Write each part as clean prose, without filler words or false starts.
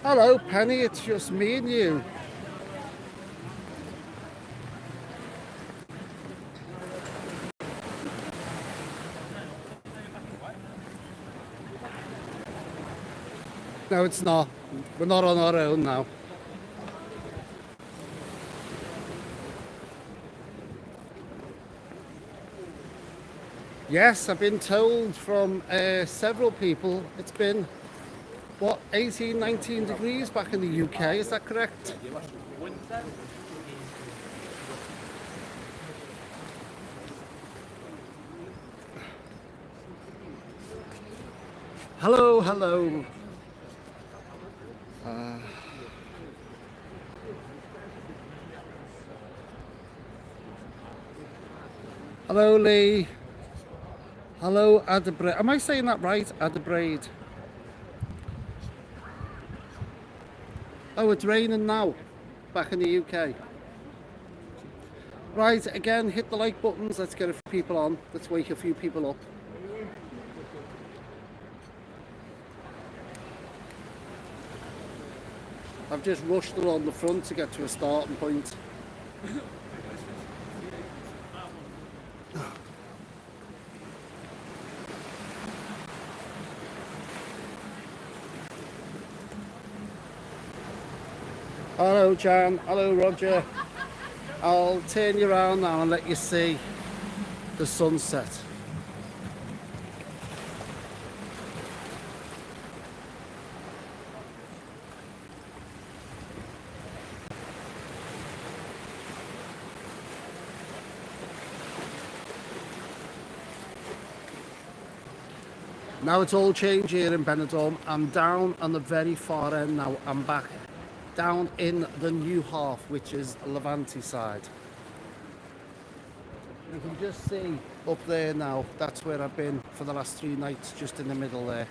Hello, Penny, it's just me and you. No, it's not. We're not on our own now. Yes, I've been told from several people it's been, what, 18, 19 degrees back in the UK, is that correct? Hello, hello. Hello, Lee. Hello, Adabraid. Am I saying that right? Adabraid. Oh, it's raining now, back in the UK. Right, again, hit the like buttons. Let's get a few people on. Let's wake a few people up. I've just rushed along the front to get to a starting point. Hello, Jan. Hello, Roger. I'll turn you around now and let you see the sunset. Now it's all changed here in Benidorm. I'm down on the very far end now. I'm back down in the new half, which is Levante side. You can just see up there now, that's where I've been for the last 3 nights, just in the middle there.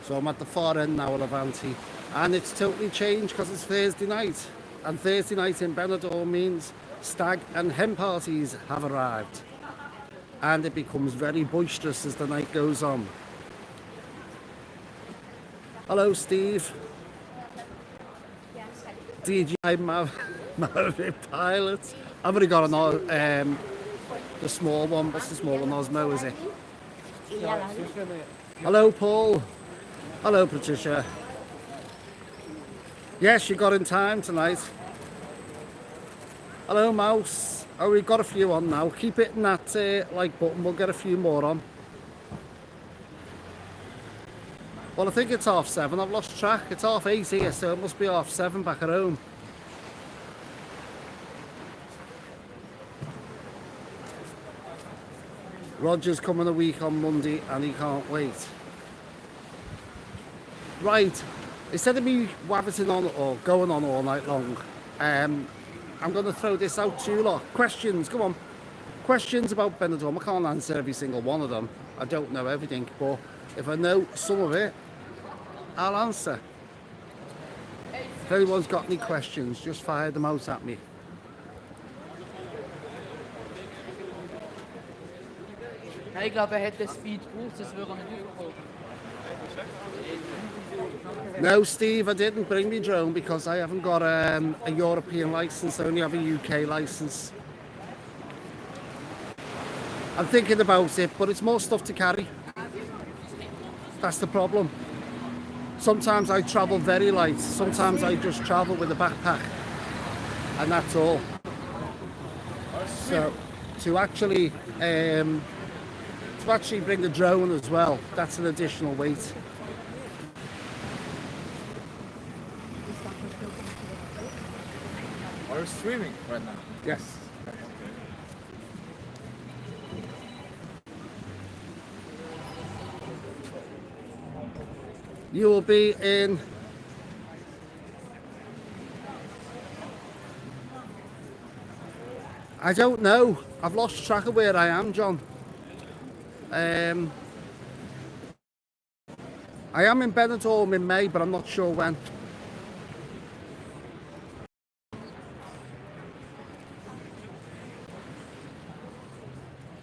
So I'm at the far end now of Levante, and it's totally changed because it's Thursday night. And Thursday night in Benidorm means stag and hen parties have arrived. And it becomes very boisterous as the night goes on. Hello, Steve. DJI Maverick Pilot. I've already got the small one. What's the small one? Osmo, is it? Hello, Paul. Hello, Patricia. Yes, you got in time tonight. Hello, Mouse. Oh, we've got a few on now. Keep hitting that like button. We'll get a few more on. Well, I think it's 7:30. I've lost track. It's 8:30 here, so it must be 7:30 back at home. Roger's coming a week on Monday and he can't wait. Right, instead of me waving on or going on all night long, I'm going to throw this out to you lot. Questions, come on. Questions about Benidorm. I can't answer every single one of them. I don't know everything, but if I know some of it, I'll answer. If anyone's got any questions, just fire them out at me. Ik glaube, er hätte Speed gebraucht, das würde er nicht überkommen. No, Steve, I didn't bring my drone because I haven't got a European license. I only have a UK license. I'm thinking about it, but it's more stuff to carry. That's the problem. Sometimes I travel very light. Sometimes I just travel with a backpack, and that's all. So to actually bring the drone as well, that's an additional weight. Are you streaming right now? Yes. You will be in I don't know. I've lost track of where I am, John. I am in Benidorm in May, but I'm not sure when.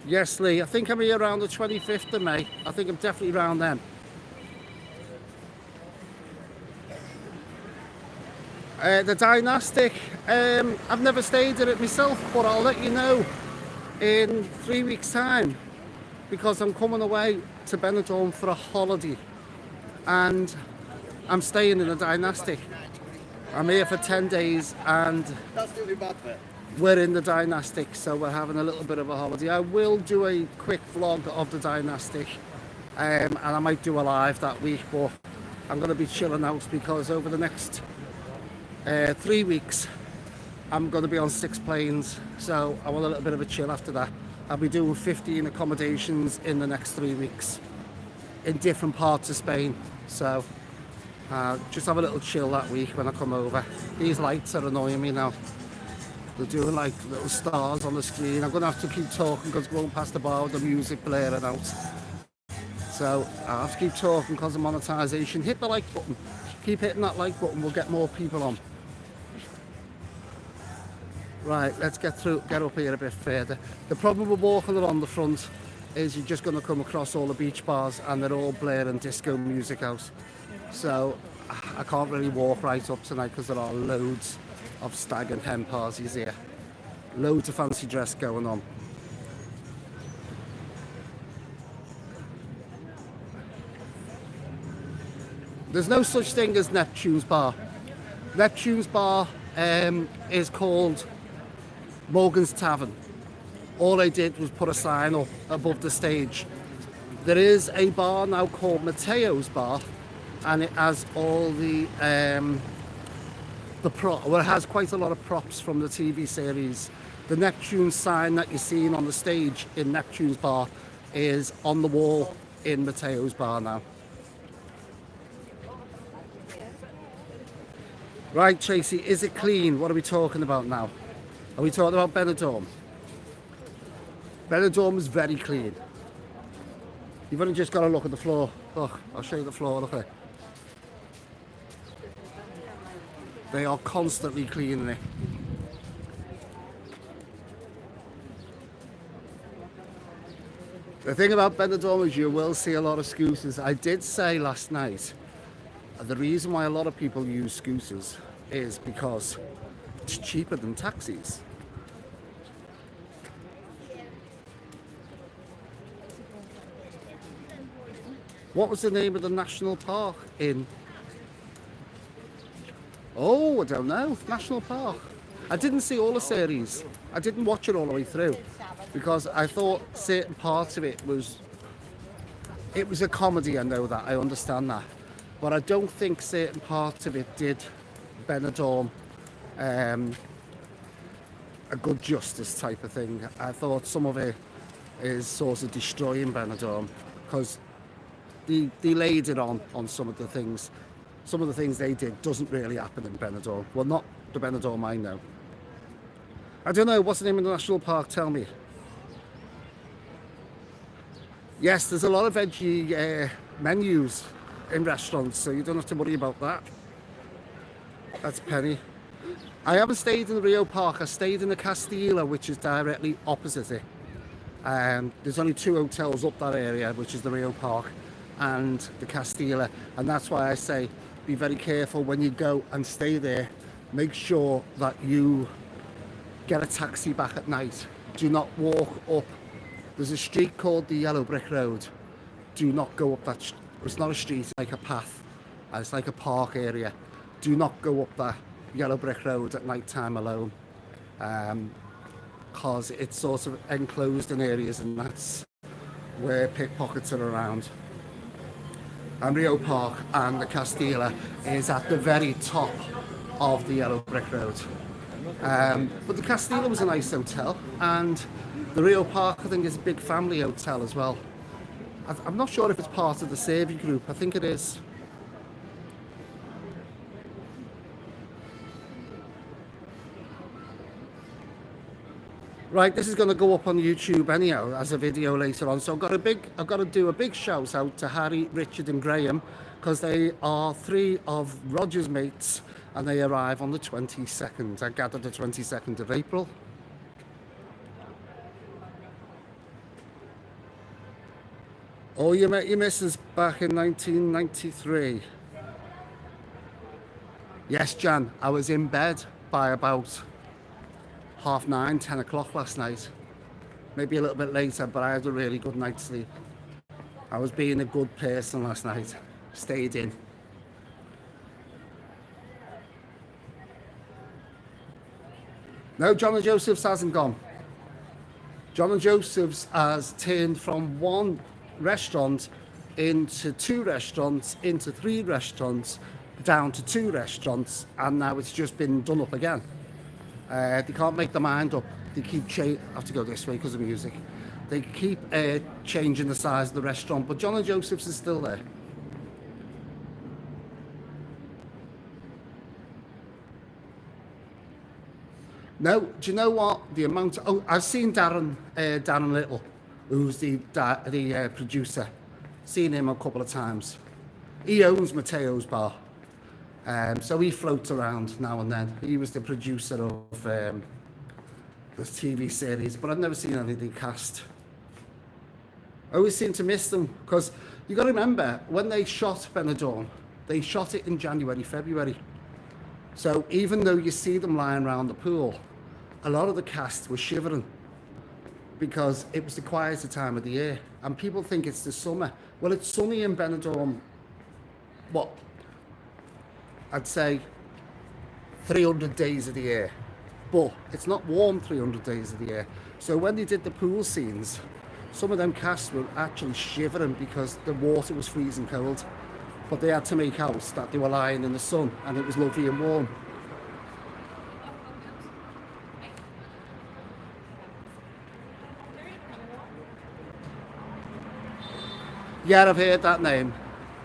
Yes, Lee, I think I'm here around the 25th of May. I think I'm definitely around then. The Dynastic, I've never stayed in it myself, but I'll let you know in 3 weeks' time because I'm coming away to Benidorm for a holiday and I'm staying in the Dynastic. I'm here for 10 days and That's the only bad bit. we're in the Dynastic, so we're having a little bit of a holiday. I will do a quick vlog of the Dynastic and I might do a live that week, but I'm going to be chilling out because over the next 3 weeks I'm going to be on 6 planes, so I want a little bit of a chill after that. I'll be doing 15 accommodations in the next 3 weeks in different parts of Spain, so just have a little chill that week when I come over. These lights are annoying me now. They're doing like little stars on the screen. I'm going to have to keep talking because going past the bar with the music blaring out. So I have to keep talking because of monetization. Hit the like button. Keep hitting that like button. We'll get more people on. Right, let's get up here a bit further. The problem with walking along the front is you're just going to come across all the beach bars and they're all blaring disco music out. So I can't really walk right up tonight because there are loads of stag and hen parties here. Loads of fancy dress going on. There's no such thing as Neptune's Bar. Neptune's Bar is called Morgan's Tavern. All I did was put a sign up above the stage. There is a bar now called Mateo's Bar, and it has all it has quite a lot of props from the TV series. The Neptune sign that you're seeing on the stage in Neptune's Bar is on the wall in Mateo's Bar now. Right, Tracy, is it clean? What are we talking about now? Are we talking about Benidorm? Benidorm is very clean. You've only just got to look at the floor. Look, I'll show you the floor, look at it. They are constantly cleaning it. The thing about Benidorm is you will see a lot of scooters. I did say last night, the reason why a lot of people use scooters is because it's cheaper than taxis. What was the name of the national park in? Oh, I don't know. National Park. I didn't see all the series. I didn't watch it all the way through because I thought certain parts of it was a comedy. I know that. I understand that. But I don't think certain parts of it did Benidorm a good justice type of thing. I thought some of it is sort of destroying Benidorm because they laid it on some of the things. Some of the things they did doesn't really happen in Benidorm. Well, not the Benidorm I know. I don't know, what's the name of the national park? Tell me. Yes, there's a lot of veggie menus in restaurants, so you don't have to worry about that. That's Penny. I haven't stayed in the Rio Park. I stayed in the Castilla, which is directly opposite it. There's only 2 hotels up that area, which is the Rio Park and the Castilla, and that's why I say be very careful when you go and stay there. Make sure that you get a taxi back at night. Do not walk up. There's a street called the Yellow Brick Road. Do not go up that. It's not a street, it's like a path. It's like a park area. Do not go up that Yellow Brick Road at night time alone, because it's sort of enclosed in areas, and that's where pickpockets are around. And Rio Park and the Castilla is at the very top of the Yellow Brick Road. But the Castilla was a nice hotel, and the Rio Park I think is a big family hotel as well. I'm not sure if it's part of the Servi group. I think it is. Right, this is going to go up on YouTube anyhow as a video later on. So I've got to do a big shout out to Harry, Richard, and Graham, because they are 3 of Roger's mates, and they arrive on the 22nd. I gather the 22nd of April. Oh, you met your missus back in 1993. Yes, Jan, I was in bed by about 9:30, 10 o'clock last night. Maybe a little bit later, but I had a really good night's sleep. I was being a good person last night. Stayed in. No, John and Joseph's hasn't gone. John and Joseph's has turned from 1 restaurant into 2 restaurants, into 3 restaurants, down to 2 restaurants, and now it's just been done up again. They can't make their mind up. They keep I have to go this way because of music. They keep changing the size of the restaurant, but John and Joseph's is still there. No, do you know what? The amount. Oh, I've seen Darren Little, who's the producer. Seen him a couple of times. He owns Mateo's Bar, so he floats around now and then. He was the producer of this TV series, but I've never seen anything cast. I always seem to miss them because you got to remember when they shot Benidorm, they shot it in January, February. So even though you see them lying around the pool, a lot of the cast was shivering because it was the quieter time of the year, and people think it's the summer. Well, it's sunny in Benidorm. What? I'd say 300 days of the year, but it's not warm 300 days of the year. So when they did the pool scenes, some of them casts were actually shivering because the water was freezing cold, but they had to make out that they were lying in the sun and it was lovely and warm. Yeah, I've heard that name.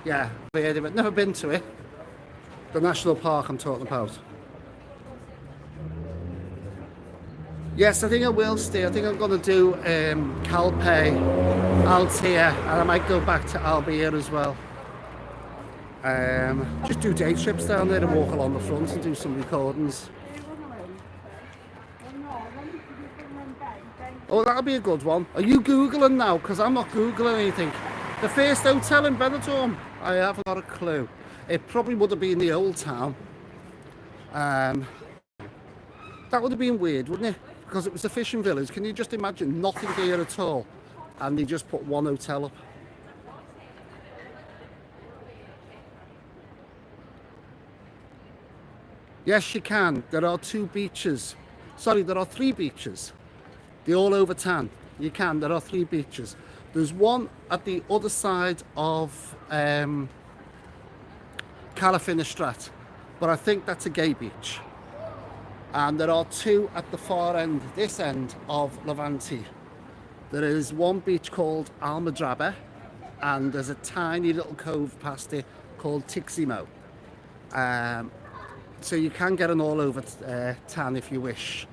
Yeah, I've heard of it. Never been to it. The national park I'm talking about. Yes, I think I will stay. I think I'm going to do Calpe, Altea, and I might go back to Albia as well. Just do day trips down there and walk along the front and do some recordings. Oh, that'll be a good one. Are you Googling now? Because I'm not Googling anything. The first hotel in Benidorm, I haven't got a clue. It probably would have been the old town. That would have been weird, wouldn't it? Because it was a fishing village. Can you just imagine nothing here at all? And they just put 1 hotel up. Yes, you can. There are 2 beaches. Sorry, there are 3 beaches. They're all over tan. You can. There are 3 beaches. There's one at the other side of Calafinistrate, but I think that's a gay beach. And there are 2 at the far end, this end of Levante. There is one beach called Almadraba, and there's a tiny little cove past it called Tiximo. So you can get an all-over tan if you wish.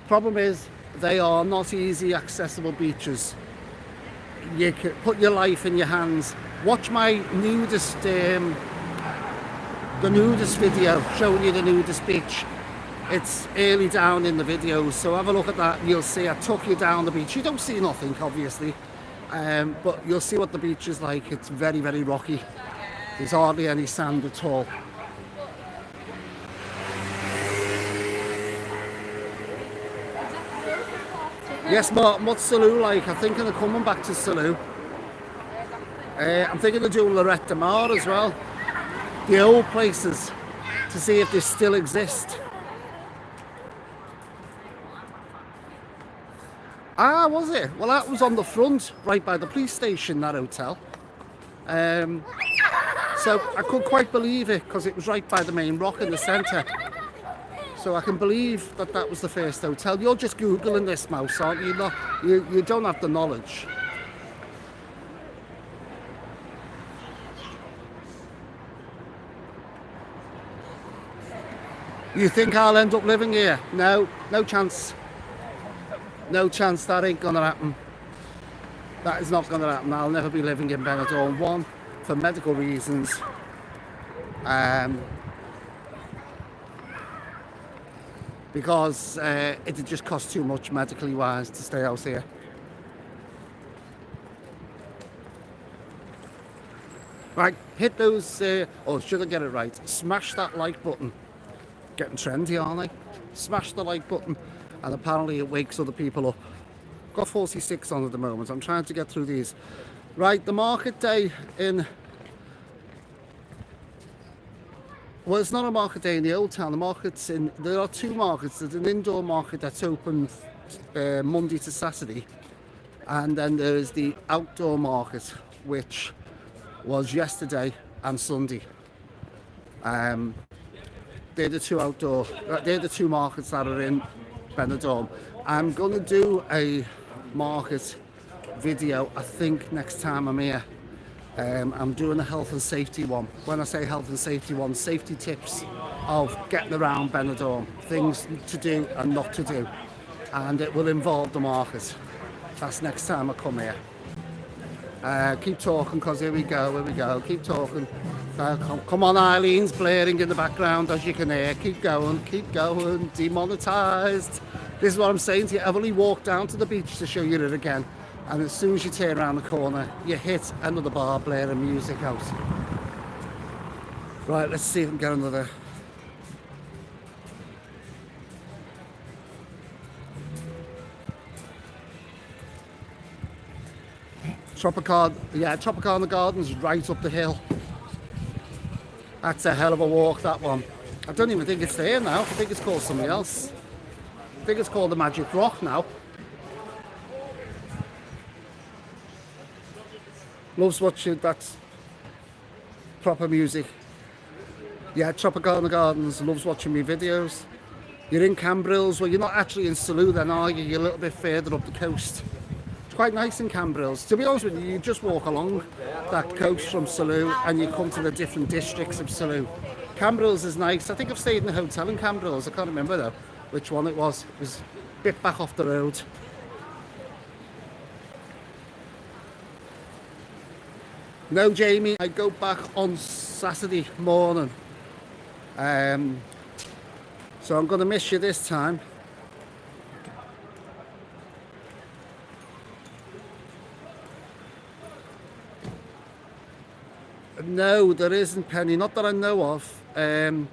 Problem is, they are not easy accessible beaches. You can put your life in your hands. Watch my nudist, the nudist video showing you the nudist beach. It's early down in the videos, so have a look at that and you'll see I took you down the beach. You don't see nothing, obviously, but you'll see what the beach is like. It's very, very rocky. There's hardly any sand at all. Yes, Martin, what's Salou like? I'm thinking of coming back to Salou. I'm thinking of doing Lorette de Mar as well. The old places, to see if they still exist. Ah, was it? Well, that was on the front, right by the police station, that hotel. So I couldn't quite believe it, because it was right by the main rock in the centre. So I can believe that that was the first hotel. You're just Googling this, Mouse, aren't you? You don't have the knowledge. You think I'll end up living here? No, no chance. No chance, that ain't gonna happen. That is not gonna happen. I'll never be living in Benidorm. One, for medical reasons. Because it just costs too much medically wise to stay out here. Right, hit those, or should I get it right? Smash that like button. Getting trendy, aren't they? Smash the like button, and apparently it wakes other people up. Got 46 on at the moment. I'm trying to get through these. Right, the market day in... Well, it's not a market day in the old town. The market's in... There are two markets. There's an indoor market that's open Monday to Saturday. And then there's the outdoor market, which was yesterday and Sunday. They're the two markets that are in Benidorm. I'm gonna do a market video, I think, next time I'm here. I'm doing a health and safety one. When I say health and safety one, safety tips of getting around Benidorm, things to do and not to do, and it will involve the market. That's next time I come here. Keep talking, because here we go, keep talking. Come on, Eileen's blaring in the background, as you can hear. Keep going, demonetised. This is what I'm saying to you. I've only walked down to the beach to show you it again, and as soon as you turn around the corner, you hit another bar blaring music out. Right, let's see if I can get another. Tropicana Gardens right up the hill. That's a hell of a walk, that one. I don't even think it's there now. I think it's called something else. I think it's called the Magic Rock now. Loves watching, that's proper music. Yeah, Tropicana Gardens, loves watching me videos. You're in Cambrils, well, you're not actually in Salou then, are you? You're a little bit further up the coast. It's quite nice in Cambrils. To be honest with you, you just walk along that coast from Salou and you come to the different districts of Salou. Cambrils is nice. I think I've stayed in a hotel in Cambrils. I can't remember though which one it was. It was a bit back off the road. No, Jamie, I go back on Saturday morning. So I'm going to miss you this time. No, there isn't, Penny, not that I know of. There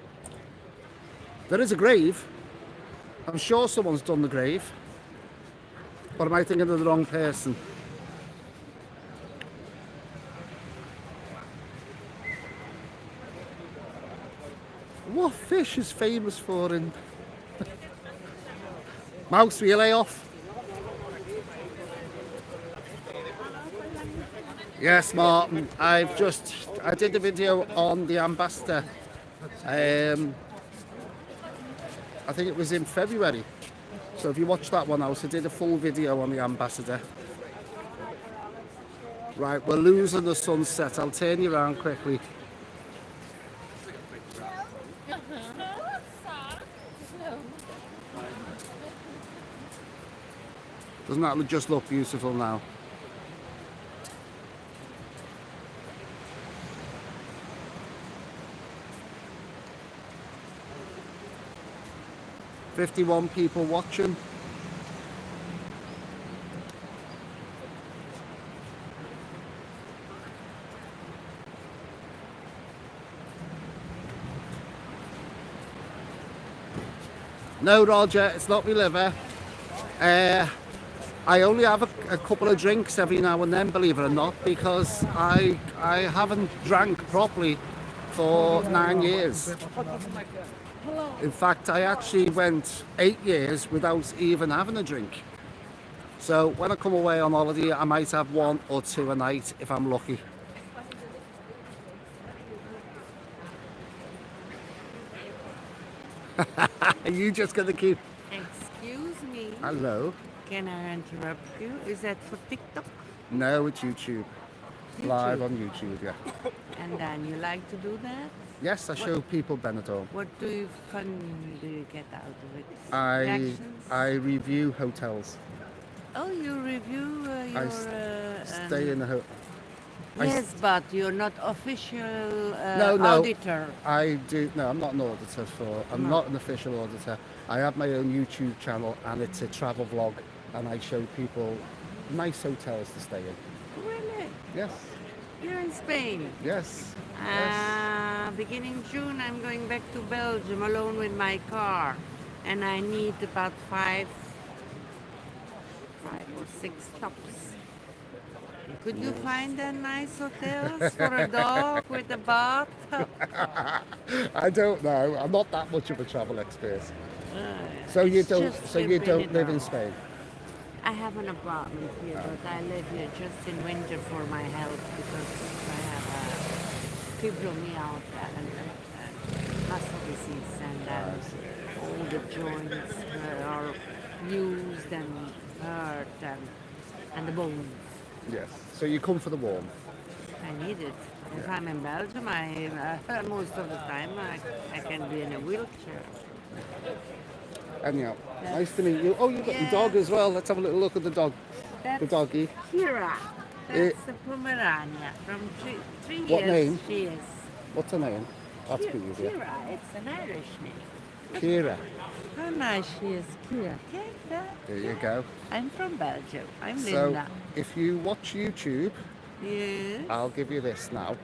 is a grave. I'm sure someone's done the grave. Or am I thinking of the wrong person? What fish is famous for in... Mouse, will you lay off? Yes, Martin, I did the video on the Ambassador. I think it was in February. So if you watch that one out, I did a full video on the Ambassador. Right, we're losing the sunset. I'll turn you around quickly. Doesn't that just look beautiful now? "51 people watching." No, Roger, it's not my liver. I only have a couple of drinks every now and then, believe it or not, because I haven't drank properly for 9 years. In fact, I actually went 8 years without even having a drink. So when I come away on holiday, I might have 1 or 2 a night if I'm lucky. Are you just gonna keep... Excuse me. Hello? Can I interrupt you? Is that for TikTok? No, it's YouTube. Live on YouTube, yeah. And then you like to do that? Yes, I show people Benidorm. What fun do you get out of it? I Reactions? review hotels. Oh, you review I your. stay in the hotel. Yes, but you're not official No, no. auditor. I do. No, I'm not an auditor for. I'm No. not an official auditor. I have my own YouTube channel, and it's a travel vlog, and I show people nice hotels to stay in. Really? Yes, You're in Spain. yes, yes. Beginning June, I'm going back to Belgium alone with my car, and I need about five or six stops. Could you find a nice hotels for a dog with a bath? I don't know. I'm not that much of a travel expert. So you It's don't. just So your you don't live in Benidorm. Spain. I have an apartment here, but I live here just in winter for my health because I have fibromyalgia and muscle disease, and all the joints are fused and hurt, and the bones. Yes. So you come for the warmth. I need it. If I'm in Belgium, most of the time I can be in a wheelchair. Anyhow, Yes. nice to meet you. Oh, you've got your dog as well. Let's have a little look at the dog. That's The doggy. Kira. Eh, That's a Pomerania. From three What years name? she is. What's her name? That's Kira, pretty easier. Kira, it's an Irish name. Kira. How nice she is, Kira. Take that. There you go. I'm from Belgium. I'm So Linda. if you watch YouTube, Yes. I'll give you this now.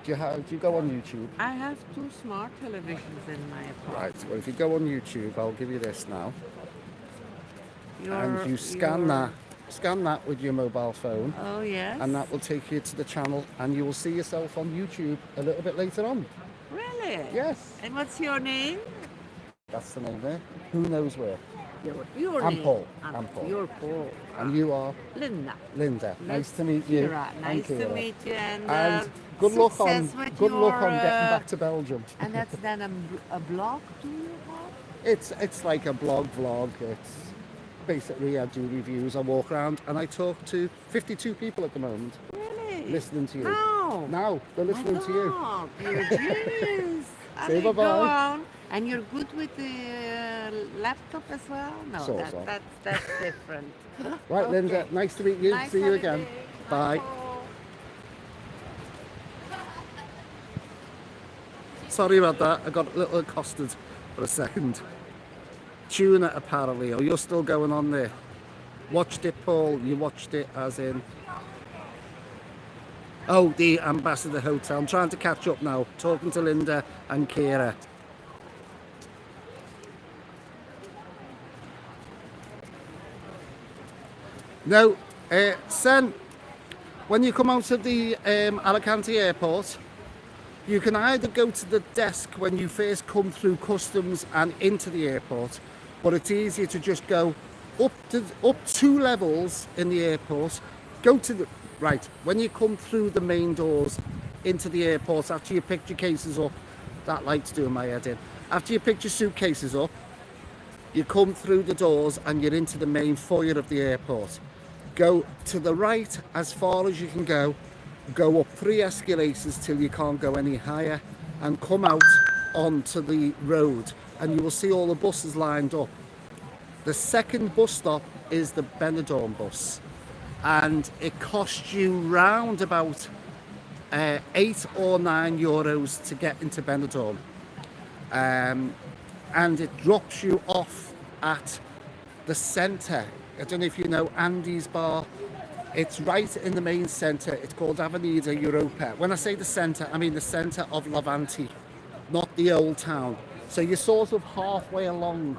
Do you go on YouTube? I have two smart televisions in my apartment. Right. Well, if you go on YouTube, I'll give you this now, and you scan your- that. Scan that with your mobile phone, Oh, yes. and that will take you to the channel, and you will see yourself on YouTube a little bit later on. Really? Yes. And what's your name? That's the name there. Who knows where? Your I'm name. Paul. I'm Paul. You're Paul. And you are Linda. Linda. Nice to meet you. Kira. I'm Nice to Kira. meet you. And good luck on success with good luck on your, getting back to Belgium. And that's then a blog do you have? It's like a blog vlog. It's basically I do reviews. I walk around and I talk to 52 people at the moment Really? listening to you. No. Now they're listening to you. God, you're a genius. I Say mean, bye-bye. Go on. And you're good with the laptop as well? No, Sort of. that's different. Right, Okay. Linda. Nice to meet you. Nice See you again. holiday. Bye. Paul. Sorry about that. I got a little accosted for a second. Tuna apparently. Oh, you're still going on there. Watched it, Paul. You watched it as in. Oh, the Ambassador Hotel. I'm trying to catch up now. Talking to Linda and Kira. No, Sen, when you come out of the Alicante airport, you can either go to the desk when you first come through customs and into the airport, but it's easier to just go up 2 levels in the airport. Go to the right when you come through the main doors into the airport. After you picked your cases up, that light's doing my head in. After you picked your suitcases up, you come through the doors and you're into the main foyer of the airport. Go to the right as far as you can go. Go up 3 escalators till you can't go any higher, and come out onto the road, and you will see all the buses lined up. The second bus stop is the Benidorm bus, and it costs you round about 8 or 9 euros to get into Benidorm, and it drops you off at the centre. I don't know if you know Andy's Bar. It's right in the main centre. It's called Avenida Europa. When I say the centre, I mean the centre of Levante, not the old town. So you're sort of halfway along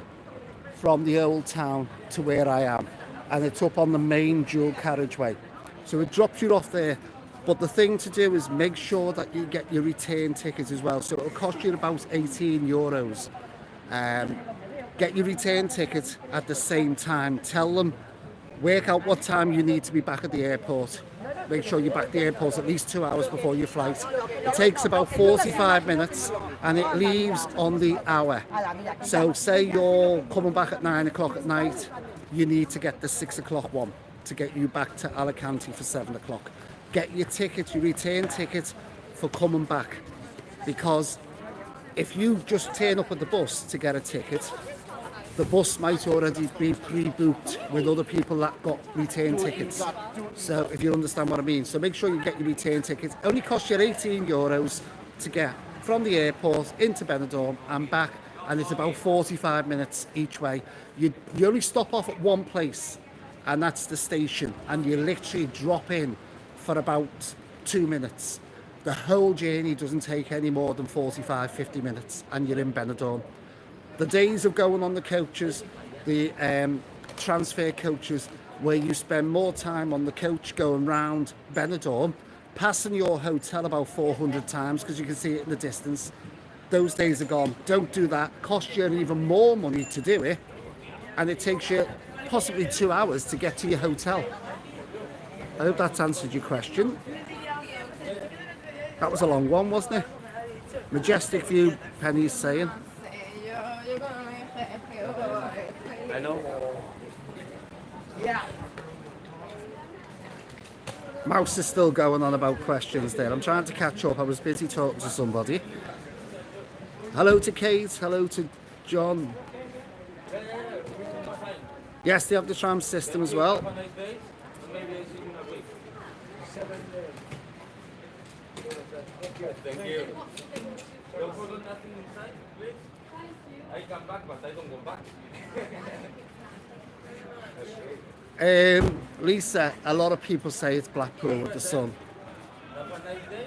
from the old town to where I am, and it's up on the main dual carriageway. So it drops you off there. But the thing to do is make sure that you get your return ticket as well. So it'll cost you about 18 euros. Get your return ticket at the same time. Tell them, work out what time you need to be back at the airport. Make sure you're back at the airport at least 2 hours before your flight. It takes about 45 minutes and it leaves on the hour. So say you're coming back at 9 o'clock at night, you need to get the 6 o'clock one to get you back to Alicante for 7 o'clock. Get your ticket, your return ticket for coming back. Because if you just turn up at the bus to get a ticket, the bus might already be pre-booked with other people that got return tickets. So if you understand what I mean. So make sure you get your return tickets. It only costs you €18 to get from the airport into Benidorm and back, and it's about 45 minutes each way. You only stop off at one place, and that's the station, and you literally drop in for about 2 minutes. The whole journey doesn't take any more than 45-50 minutes, and you're in Benidorm. The days of going on the coaches, the transfer coaches, where you spend more time on the coach going round Benidorm, passing your hotel about 400 times because you can see it in the distance. Those days are gone. Don't do that. Costs you even more money to do it, and it takes you possibly 2 hours to get to your hotel. I hope that's answered your question. That was a long one, wasn't it? Majestic view, Penny's saying. I know. Yeah. Mouse is still going on about questions there. I'm trying to catch up. I was busy talking to somebody. Hello to Kate. Hello to John. Yes, they have the tram system as well. Thank you. Don't forget nothing inside, please. I come back, but I don't go back. Lisa, a lot of people say it's Blackpool with the sun.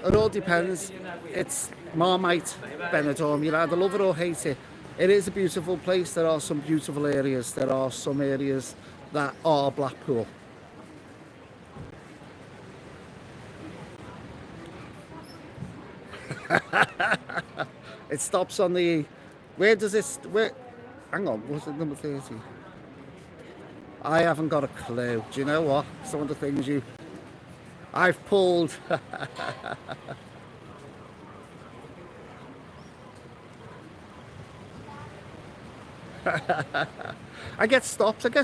It all depends. It's Marmite, Benidorm. You either love it or hate it. It is a beautiful place. There are some beautiful areas. There are some areas that are Blackpool. It stops on the... Where does this... Where? Hang on, was it number 30? I haven't got a clue. Do you know what? Some of the things I've pulled. I get stopped and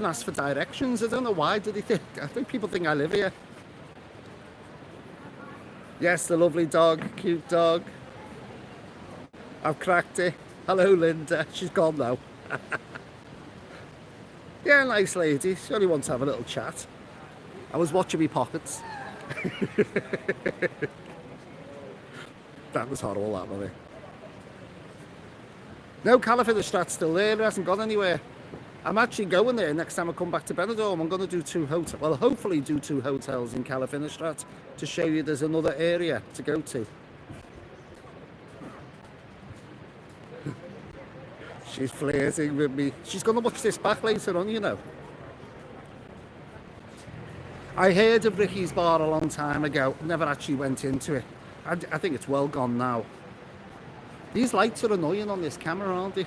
asked for directions. I don't know why. I think people think I live here. Yes, the lovely dog, cute dog. I've cracked it. Hello, Linda. She's gone now. Yeah, nice lady. She only wants to have a little chat. I was watching me pockets. That was horrible, that, wasn't it? No, Calafell still there. It hasn't gone anywhere. I'm actually going there next time I come back to Benidorm. I'm going to do 2 hotels. Well, hopefully do 2 hotels in Calafell to show you there's another area to go to. She's flirting with me. She's going to watch this back later on, you know. I heard of Ricky's Bar a long time ago. Never actually went into it. I think it's well gone now. These lights are annoying on this camera, aren't they?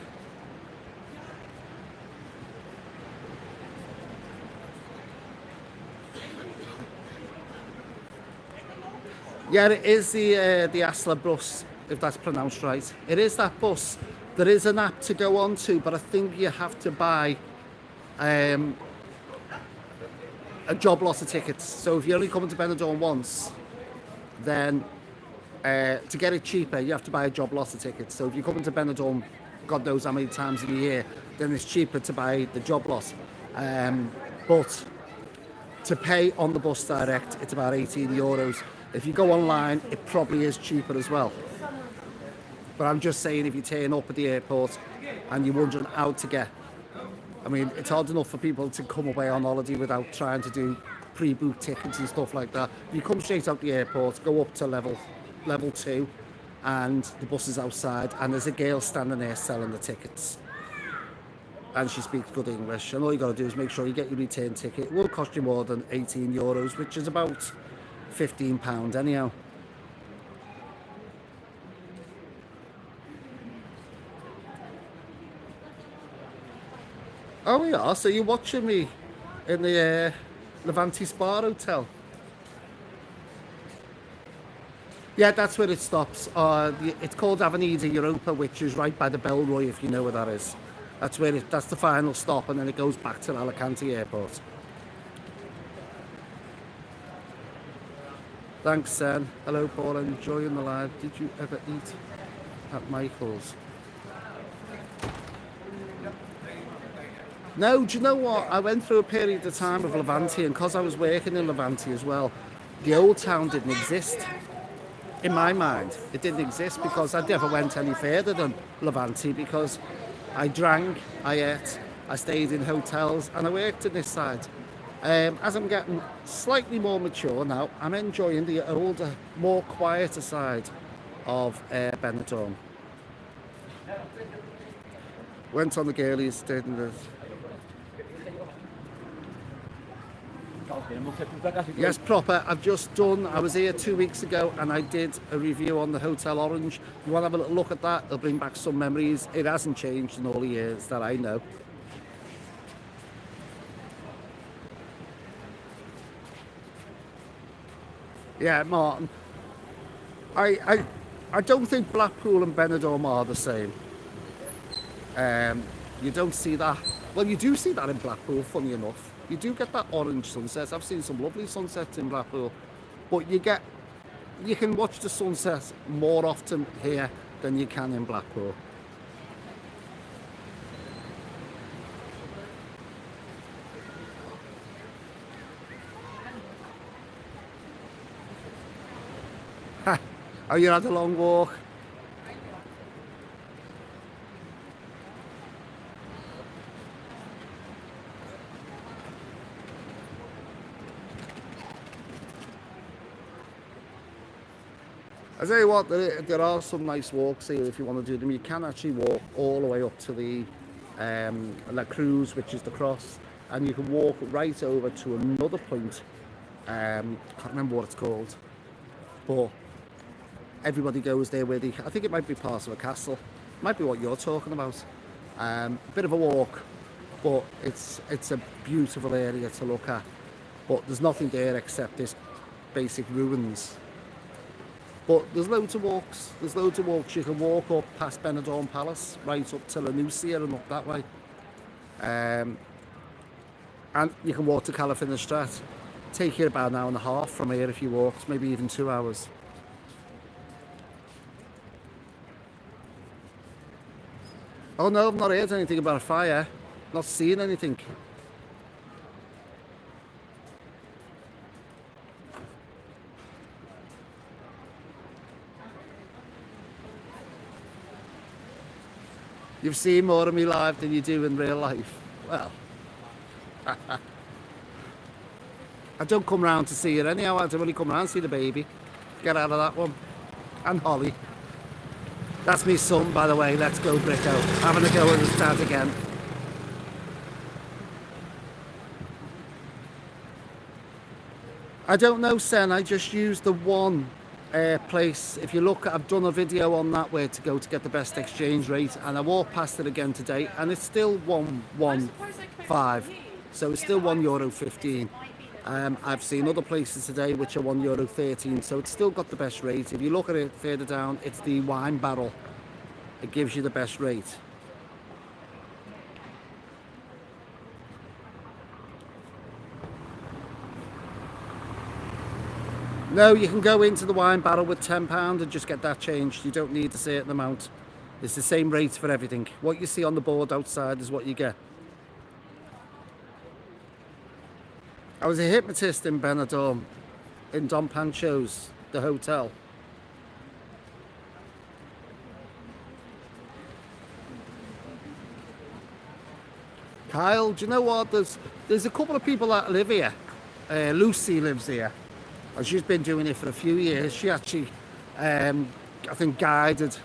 Yeah, it is the Asla bus, if that's pronounced right. It is that bus. There is an app to go on to, but I think you have to buy a job lot of tickets. So if you're only coming to Benidorm once, then to get it cheaper, you have to buy a job lot of tickets. So if you come into Benidorm, God knows how many times in a year, then it's cheaper to buy the job lot. But to pay on the bus direct, it's about €18. If you go online, it probably is cheaper as well. But I'm just saying, if you turn up at the airport and you're wondering how to get, I mean, it's hard enough for people to come away on holiday without trying to do pre-booked tickets and stuff like that. You come straight out the airport, go up to level 2, and the bus is outside, and there's a girl standing there selling the tickets. And she speaks good English, and all you got to do is make sure you get your return ticket. It will cost you more than €18, which is about £15 anyhow. Oh, we are. So you're watching me in the Levante Spa Hotel? Yeah, that's where it stops. It's called Avenida Europa, which is right by the Bellroy, if you know where that is. That's the final stop, and then it goes back to Alicante Airport. Thanks, Sen. Hello, Paul. Enjoying the live. Did you ever eat at Michael's? No, do you know what? I went through a period of time of Levante, and because I was working in Levante as well, the old town didn't exist. In my mind, it didn't exist because I never went any further than Levante because I drank, I ate, I stayed in hotels, and I worked in this side. As I'm getting slightly more mature now, I'm enjoying the older, more quieter side of Benidorm. Went on the girlies, didn't it? Yes, proper. I've just done, I was here 2 weeks ago and I did a review on the Hotel Orange. You want to have a little look at that? It'll bring back some memories. It hasn't changed in all the years that I know. Yeah, Martin. I don't think Blackpool and Benidorm are the same. You don't see that. Well, you do see that in Blackpool, funny enough. You do get that orange sunset. I've seen some lovely sunsets in Blackpool. But you can watch the sunset more often here than you can in Blackpool. Oh, you had a long walk? I tell you what, there are some nice walks here if you want to do them. You can actually walk all the way up to the La Cruz, which is the cross, and you can walk right over to another point. Can't remember what it's called, but everybody goes there where I think it might be part of a castle. Might be what you're talking about. A bit of a walk, but it's a beautiful area to look at. But there's nothing there except this basic ruins. But there's loads of walks. There's loads of walks. You can walk up past Benidorm Palace, right up to Lanusia and up that way. And you can walk to Calafinistrate. Take you about an hour and a half from here if you walked, maybe even 2 hours. Oh no, I've not heard anything about a fire. Not seen anything. You've seen more of me live than you do in real life. Well, I don't come round to see it anyhow. I don't really come round to see the baby. Get out of that one. And Holly. That's me son, by the way. Let's go, Bricko. Having a go at his dad again. I don't know, Sen. I just used the one place. If you look, I've done a video on that where to go to get the best exchange rate, and I walked past it again today, and it's still 115. So it's still €1.15. I've seen other places today which are €1.13, so it's still got the best rate. If you look at it further down, it's the wine barrel. It gives you the best rate. No, you can go into the wine barrel with £10 and just get that changed. You don't need a certain amount. It's the same rate for everything. What you see on the board outside is what you get. I was a hypnotist in Benidorm, in Don Pancho's, the hotel. Kyle, do you know what? There's a couple of people that live here. Lucy lives here. And she's been doing it for a few years. She actually, I think, guided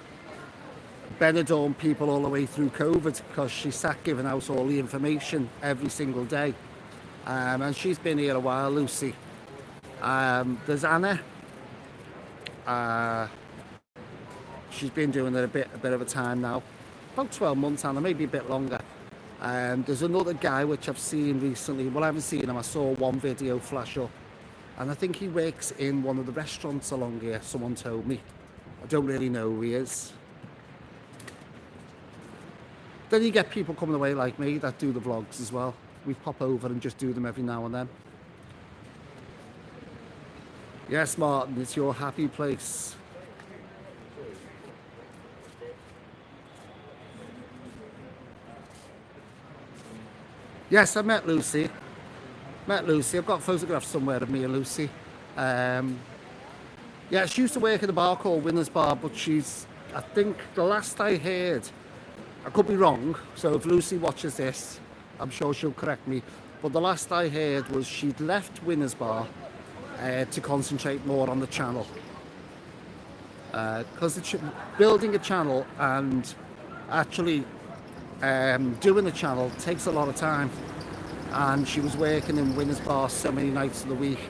Benidorm people all the way through COVID because she sat giving out all the information every single day. And she's been here a while, Lucy. There's Anna. She's been doing it a bit of a time now. About 12 months, Anna, maybe a bit longer. There's another guy which I've seen recently. Well, I haven't seen him. I saw one video flash up. And I think he works in one of the restaurants along here, someone told me. I don't really know who he is. Then you get people coming away like me that do the vlogs as well. We pop over and just do them every now and then. Yes, Martin, it's your happy place. Yes, I met Lucy. I've got photographs somewhere of me and Lucy. Yeah, she used to work at a bar called Winners Bar, but I think the last I heard, I could be wrong, so if Lucy watches this, I'm sure she'll correct me, but the last I heard was she'd left Winners Bar to concentrate more on the channel. Because building a channel and actually doing a channel takes a lot of time. And she was working in Winners Bar so many nights of the week,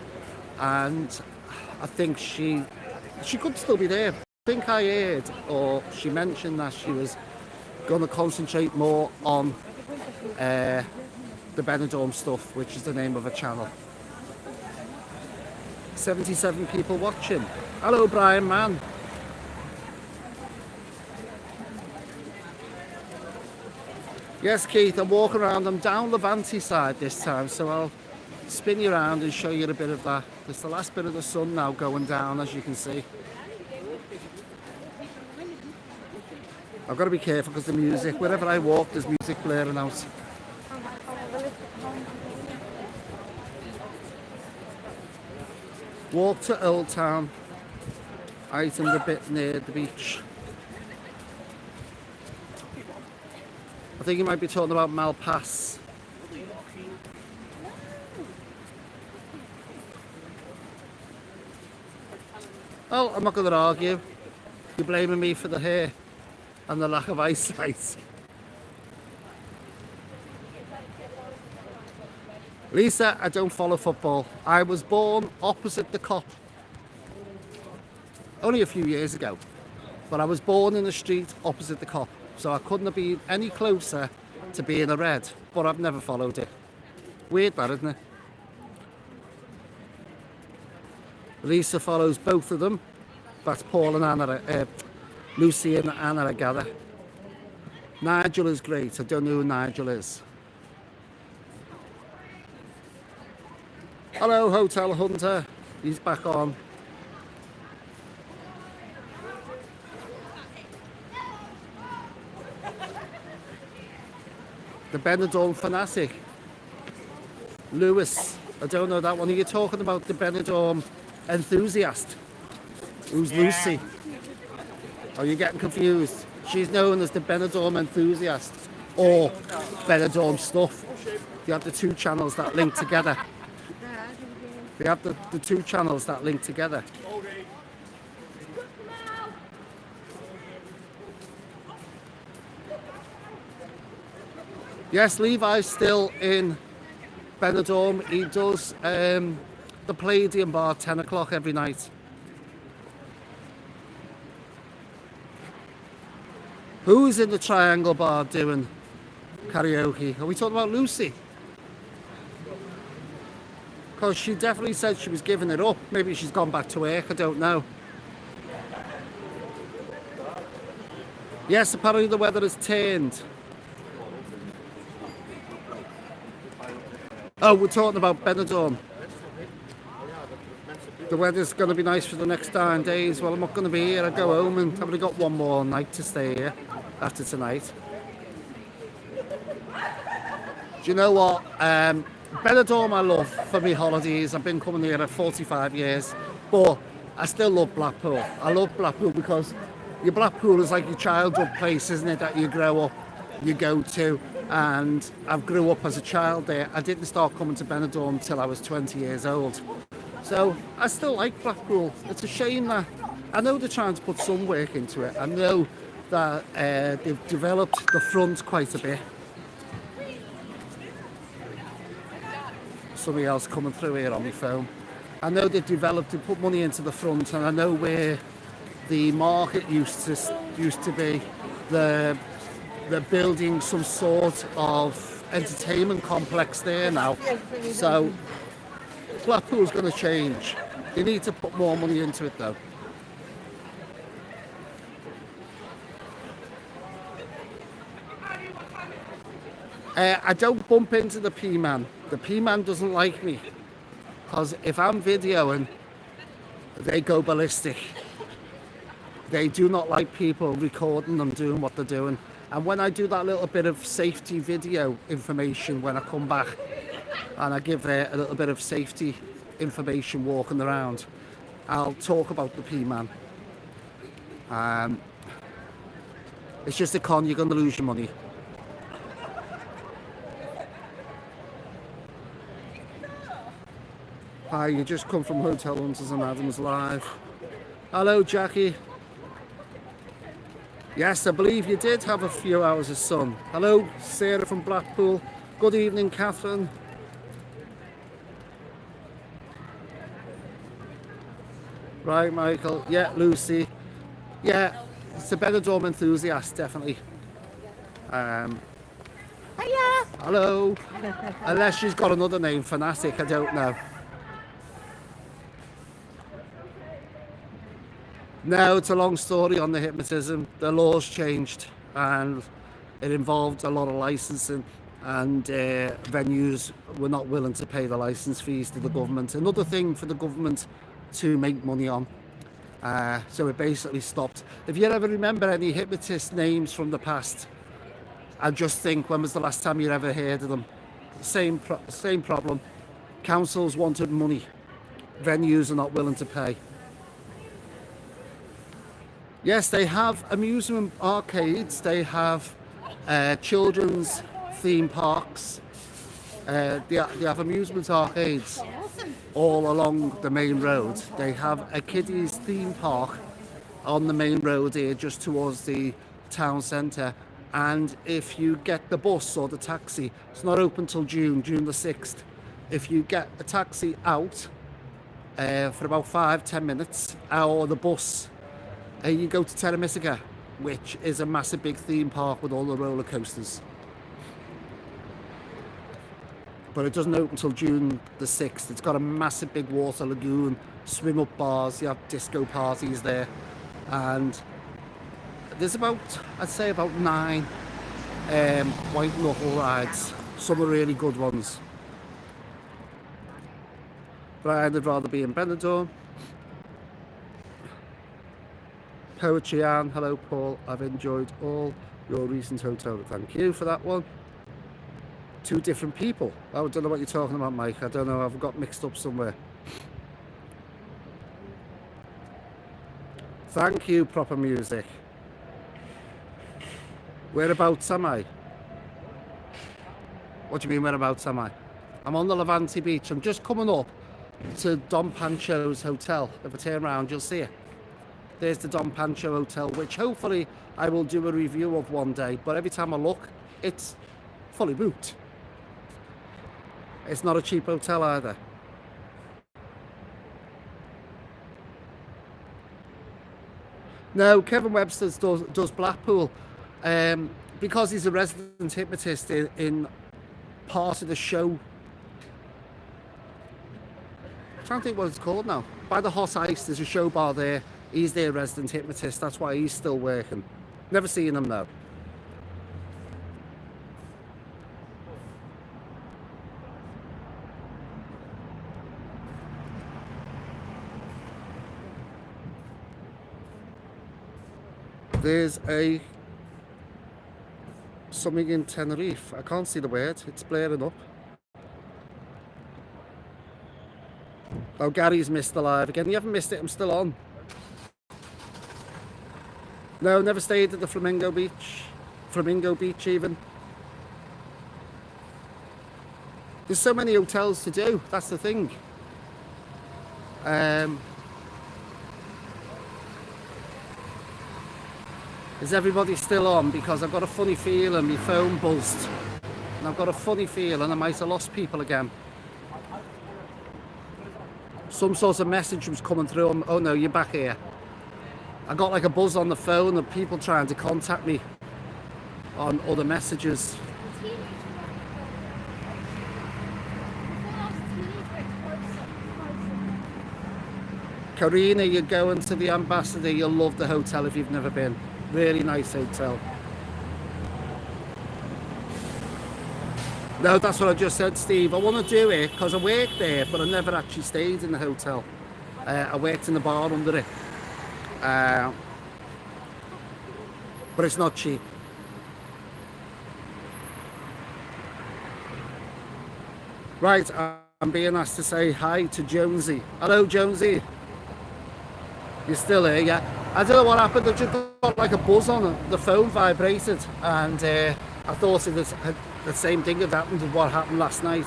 and I think she could still be there. I think I heard, or she mentioned that she was going to concentrate more on the BENIDORM stuff, which is the name of a channel. 77 people watching. Hello, Brian, man. Yes, Keith, I'm walking around. I'm down Levante side this time, so I'll spin you around and show you a bit of that. It's the last bit of the sun now going down, as you can see. I've got to be careful because the music, wherever I walk, there's music blaring out. Walk to Old Town, item a bit near the beach. I think you might be talking about Malpass. Oh, I'm not going to argue. You're blaming me for the hair and the lack of eyesight. Lisa, I don't follow football. I was born opposite the Kop. Only a few years ago. But I was born in the street opposite the Kop. So I couldn't have been any closer to being a Red. But I've never followed it. Weird that, isn't it? Lisa follows both of them. That's Paul and Anna, Lucy and Anna, I gather. Nigel is great. I don't know who Nigel is. Hello, Hotel Hunter. He's back on. The BENIDORM fanatic. Lewis. I don't know that one. Are you talking about the BENIDORM enthusiast? Who's Lucy? Are you getting confused? She's known as the BENIDORM enthusiast or BENIDORM stuff. You have the two channels that link together. They have the two channels that link together. Yes, Levi's still in BENIDORM. He does the Palladium bar 10 o'clock every night. Who's in the Triangle bar doing karaoke? Are we talking about Lucy? Because she definitely said she was giving it up. Maybe she's gone back to work, I don't know. Yes, apparently the weather has turned. Oh, we're talking about BENIDORM. The weather's going to be nice for the next 9 days. Well, I'm not going to be here. I go home and I've only got one more night to stay here after tonight. Do you know what? BENIDORM I love for me holidays. I've been coming here at 45 years, but I still love Blackpool. I love Blackpool because your Blackpool is like your childhood place, isn't it, that you grow up, you go to. And I grew up as a child there. I didn't start coming to BENIDORM until I was 20 years old. So I still like Blackpool. It's a shame that I know they're trying to put some work into it. I know that they've developed the front quite a bit. Somebody else coming through here on my phone. I know they've put money into the front, and I know where the market used to be. They're building some sort of entertainment complex there now. So Blackpool's going to change. They need to put more money into it though. I don't bump into the P-Man. The P-Man doesn't like me. Because if I'm videoing, they go ballistic. They do not like people recording them doing what they're doing. And when I do that little bit of safety video information when I come back, and I give a little bit of safety information walking around, I'll talk about the P-Man. It's just a con, you're going to lose your money. Hi, you just come from Hotel Hunters and Adams Live. Hello, Jackie. Yes, I believe you did have a few hours of sun. Hello, Sarah from Blackpool. Good evening, Catherine. Right, Michael. Yeah, Lucy. Yeah, it's a Benidorm enthusiast, definitely. Hiya! Hello. Unless she's got another name, Fanatic, I don't know. No, it's a long story on the hypnotism. The laws changed and it involved a lot of licensing, and venues were not willing to pay the license fees to the government. Another thing for the government to make money on. So it basically stopped. If you ever remember any hypnotist names from the past, I just think, when was the last time you ever heard of them? Same problem. Councils wanted money. Venues are not willing to pay. Yes, they have amusement arcades. They have children's theme parks. They have amusement arcades all along the main road. They have a kiddies theme park on the main road here, just towards the town centre. And if you get the bus or the taxi, it's not open till June the 6th. If you get a taxi out for about 5-10 minutes, or the bus, you go to Terramisiga, which is a massive big theme park with all the roller coasters. But it doesn't open until June the 6th. It's got a massive big water lagoon, swim up bars, you have disco parties there. And there's about, I'd say about 9 white knuckle rides. Some are really good ones. Brian, I'd rather be in Benidorm. Poetry Ann, hello Paul, I've enjoyed all your recent hotel. Thank you for that one. 2 different people. I don't know what you're talking about, Mike. I don't know, I've got mixed up somewhere. Thank you, Proper Music. Whereabouts am I? What do you mean, whereabouts am I? I'm on the Levante beach. I'm just coming up to Don Pancho's hotel. If I turn around, you'll see it. There's the Don Pancho Hotel, which hopefully I will do a review of one day. But every time I look, it's fully booked. It's not a cheap hotel either. No, Kevin Webster does Blackpool. Because he's a resident hypnotist in part of the show. I'm trying to think what it's called now. By the Hot Ice, there's a show bar there. He's their resident hypnotist. That's why he's still working. Never seen him though. There's something in Tenerife. I can't see the word. It's blaring up. Oh, Gary's missed the live again. You haven't missed it. I'm still on. No, never stayed at the Flamingo Beach even. There's so many hotels to do. That's the thing. Is everybody still on? Because I've got a funny feeling my phone buzzed. And I've got a funny feeling I might have lost people again. Some sort of message was coming through. Oh no, you're back here. I got like a buzz on the phone of people trying to contact me on other messages. Karina, you're going to the Ambassador. You'll love the hotel if you've never been. Really nice hotel. No, that's what I just said, Steve. I want to do it because I worked there, but I never actually stayed in the hotel. I worked in the bar under it. But it's not cheap. Right, I'm being asked to say hi to Jonesy. Hello, Jonesy. You're still here, yeah? I don't know what happened. I just got like a buzz on it. The phone vibrated, and I thought it was the same thing had happened to what happened last night.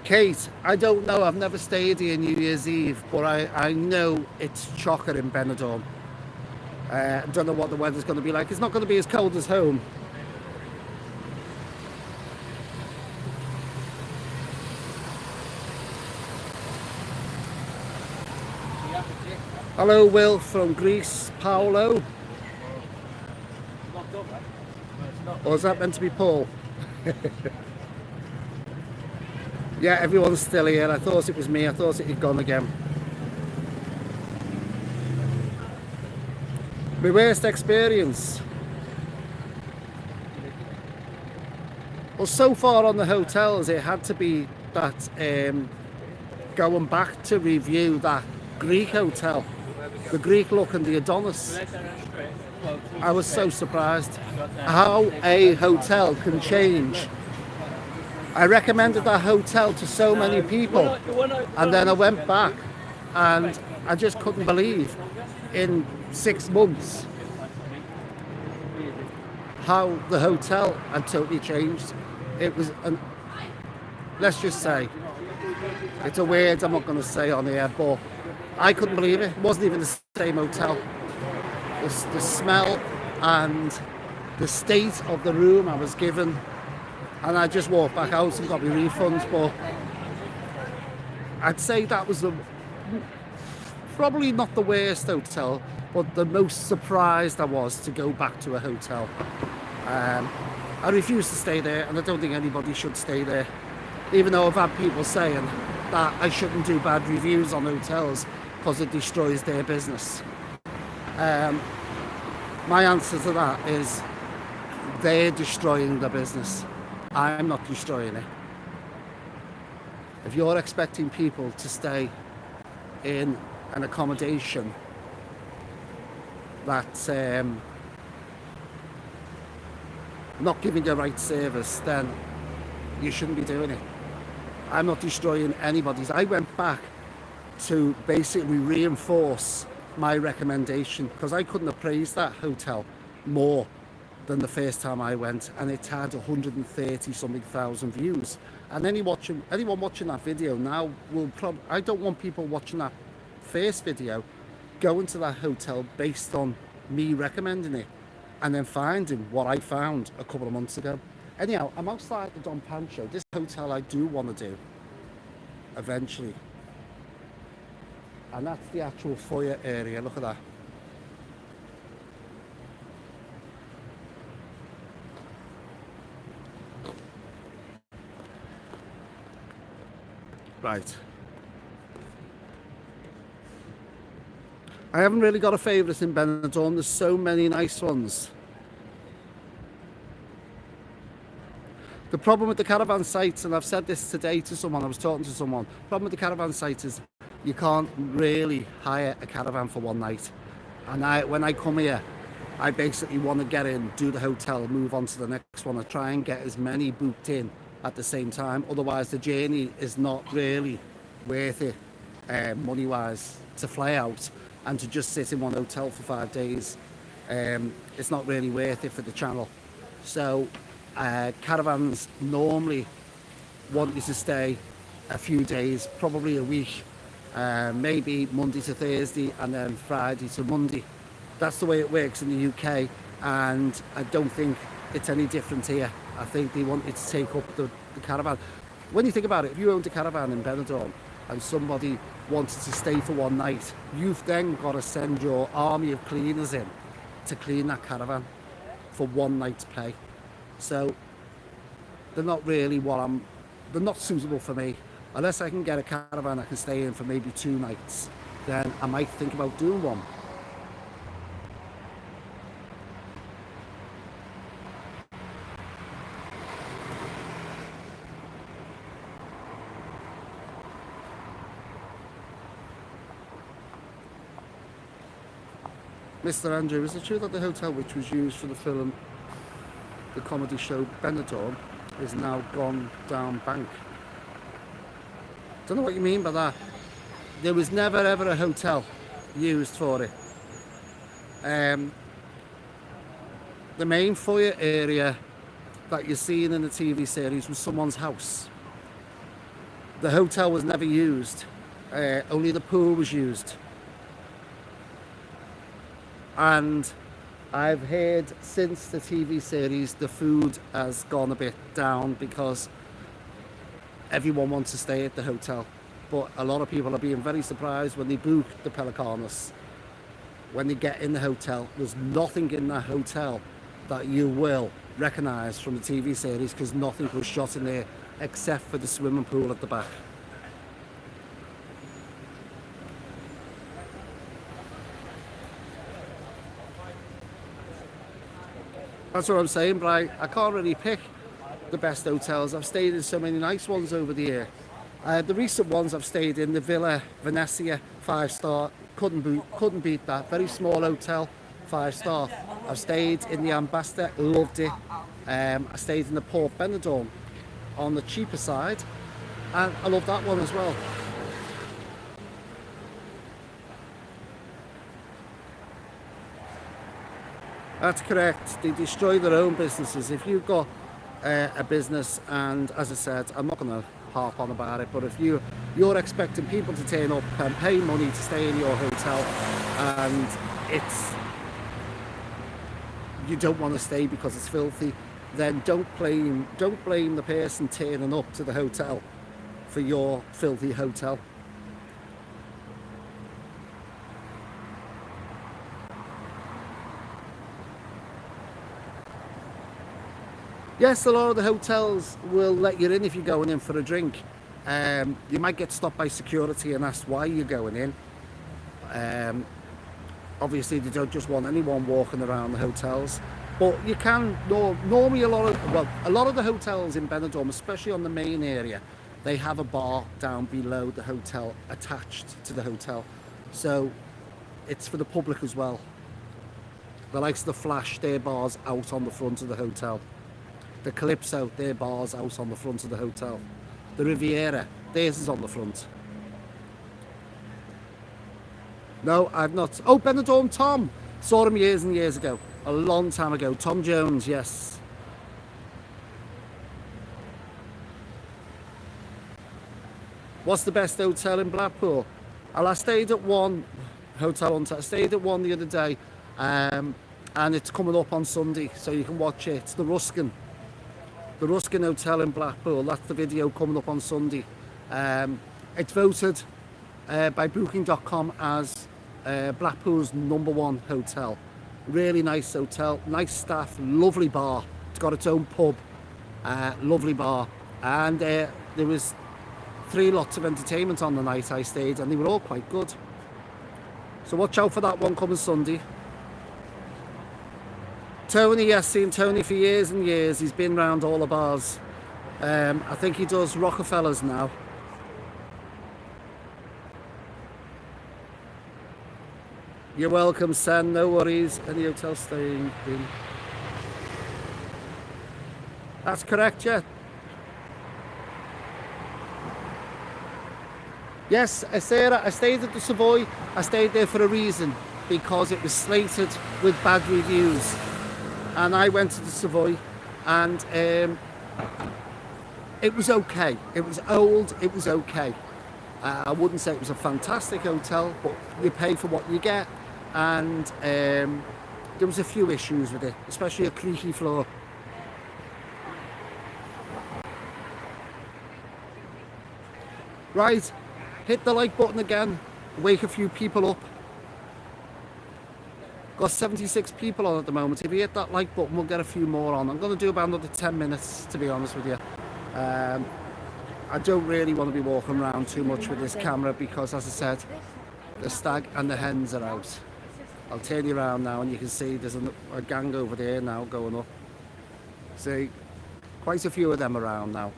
Kate, I don't know. I've never stayed here New Year's Eve, but I know it's chocker in Benidorm. I don't know what the weather's going to be like. It's not going to be as cold as home. Hello, Will from Greece. Paolo. Or is that meant to be Paul? Yeah, everyone's still here. I thought it was me. I thought it had gone again. My worst experience. Well, so far on the hotels, it had to be that going back to review that Greek hotel, the Greek look and the Adonis. I was so surprised how a hotel can change. I recommended that hotel to so many people, and then I went back and I just couldn't believe in 6 months how the hotel had totally changed. It was let's just say, it's a word I'm not going to say on here, but I couldn't believe it. It wasn't even the same hotel. The smell and the state of the room I was given, and I just walked back out and got my refunds. But I'd say that was probably not the worst hotel, but the most surprised I was to go back to a hotel. I refuse to stay there, and I don't think anybody should stay there, even though I've had people saying that I shouldn't do bad reviews on hotels because it destroys their business. My answer to that is they're destroying the business. I'm not destroying it. If you're expecting people to stay in an accommodation that's not giving the right service, then you shouldn't be doing it. I'm not destroying anybody's. I went back to basically reinforce my recommendation because I couldn't have praised that hotel more than the first time I went, and it had 130 something thousand views. And anyone watching that video now will I don't want people watching that first video going to that hotel based on me recommending it and then finding what I found a couple of months ago. Anyhow, I'm outside the Don Pancho. This hotel I do want to do eventually, and that's the actual foyer area. Look at that. Right. I haven't really got a favourite in Benidorm. There's so many nice ones. The problem with the caravan sites, and I've said this today to someone, I was talking to someone, the problem with the caravan sites is you can't really hire a caravan for one night. And when I come here, I basically want to get in, do the hotel, move on to the next one. I try and get as many booked in at the same time. Otherwise, the journey is not really worth it, money-wise, to fly out and to just sit in one hotel for 5 days. It's not really worth it for the channel. So caravans normally want you to stay a few days, probably a week, maybe Monday to Thursday and then Friday to Monday. That's the way it works in the UK, and I don't think it's any different here. I think they want you to take up the caravan. When you think about it, if you owned a caravan in Benidorm and somebody wanted to stay for one night, you've then got to send your army of cleaners in to clean that caravan for one night's pay. So they're not really they're not suitable for me. Unless I can get a caravan I can stay in for maybe 2 nights, then I might think about doing one. Mr. Andrew, is it true that the hotel which was used for the film, the comedy show Benidorm, is now gone down bank? Don't know what you mean by that. There was never ever a hotel used for it. The main foyer area that you're seeing in the TV series was someone's house. The hotel was never used. Only the pool was used. And I've heard since the TV series the food has gone a bit down because everyone wants to stay at the hotel. But a lot of people are being very surprised when they book the Pelicanus. When they get in the hotel, there's nothing in that hotel that you will recognise from the TV series because nothing was shot in there except for the swimming pool at the back. That's what I'm saying, but I can't really pick the best hotels. I've stayed in so many nice ones over the year. The recent ones I've stayed in, the Villa Venezia, 5-star, couldn't beat that. Very small hotel, 5-star. I've stayed in the Ambassador, loved it. I stayed in the Port Benidorm on the cheaper side, and I love that one as well. That's correct. They destroy their own businesses. If you've got a business, and as I said, I'm not going to harp on about it, but if you're expecting people to turn up and pay money to stay in your hotel, and you don't want to stay because it's filthy, then don't blame the person turning up to the hotel for your filthy hotel. Yes, a lot of the hotels will let you in if you're going in for a drink. You might get stopped by security and asked why you're going in. Obviously, they don't just want anyone walking around the hotels. But you can, normally a lot of the hotels in Benidorm, especially on the main area, they have a bar down below the hotel, attached to the hotel. So it's for the public as well. The likes of the Flash, their bars out on the front of the hotel. The Calypso, their bars out on the front of the hotel. The Riviera, theirs is on the front. No, I've not. Oh, Benidorm Tom. Saw him years and years ago. A long time ago. Tom Jones, yes. What's the best hotel in Blackpool? Well, I stayed at one hotel. I stayed at one the other day, and it's coming up on Sunday, so you can watch it. It's the Ruskin. The Ruskin Hotel in Blackpool. That's the video coming up on Sunday. It's voted by Booking.com as Blackpool's #1 hotel. Really nice hotel, nice staff, lovely bar. It's got its own pub, lovely bar, and there was 3 lots of entertainment on the night I stayed, and they were all quite good. So watch out for that one coming Sunday. Tony, yes, seen Tony for years and years. He's been round all the bars. I think he does Rockefellers now. You're welcome, Sen. No worries. Any hotel staying in? That's correct, yeah. Yes, Sarah, I stayed at the Savoy. I stayed there for a reason, because it was slated with bad reviews. And I went to the Savoy, and it was okay. It was old, it was okay. I wouldn't say it was a fantastic hotel, but you pay for what you get. And there was a few issues with it, especially a creaky floor. Right, hit the like button again, wake a few people up. Got 76 people on at the moment. If you hit that like button, we'll get a few more on. I'm going to do about another 10 minutes, to be honest with you. I don't really want to be walking around too much with this camera because, as I said, the stag and the hens are out. I'll turn you around now and you can see there's a gang over there now going up. See, quite a few of them around now.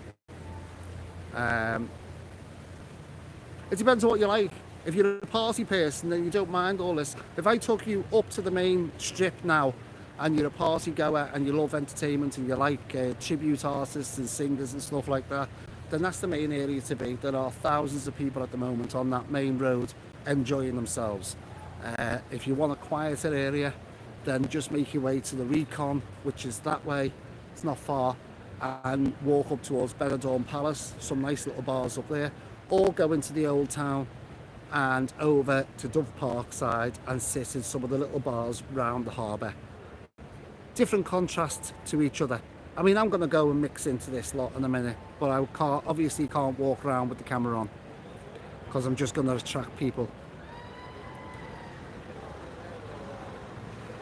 It depends on what you like. If you're a party person and you don't mind all this, if I took you up to the main strip now and you're a party goer and you love entertainment and you like tribute artists and singers and stuff like that, then that's the main area to be. There are thousands of people at the moment on that main road enjoying themselves. If you want a quieter area, then just make your way to the Recon, which is that way, it's not far, and walk up towards Benidorm Palace, some nice little bars up there, or go into the old town and over to Dove Park side and sit in some of the little bars round the harbour. Different contrast to each other. I mean, I'm going to go and mix into this lot in a minute, but I obviously can't walk around with the camera on because I'm just going to attract people.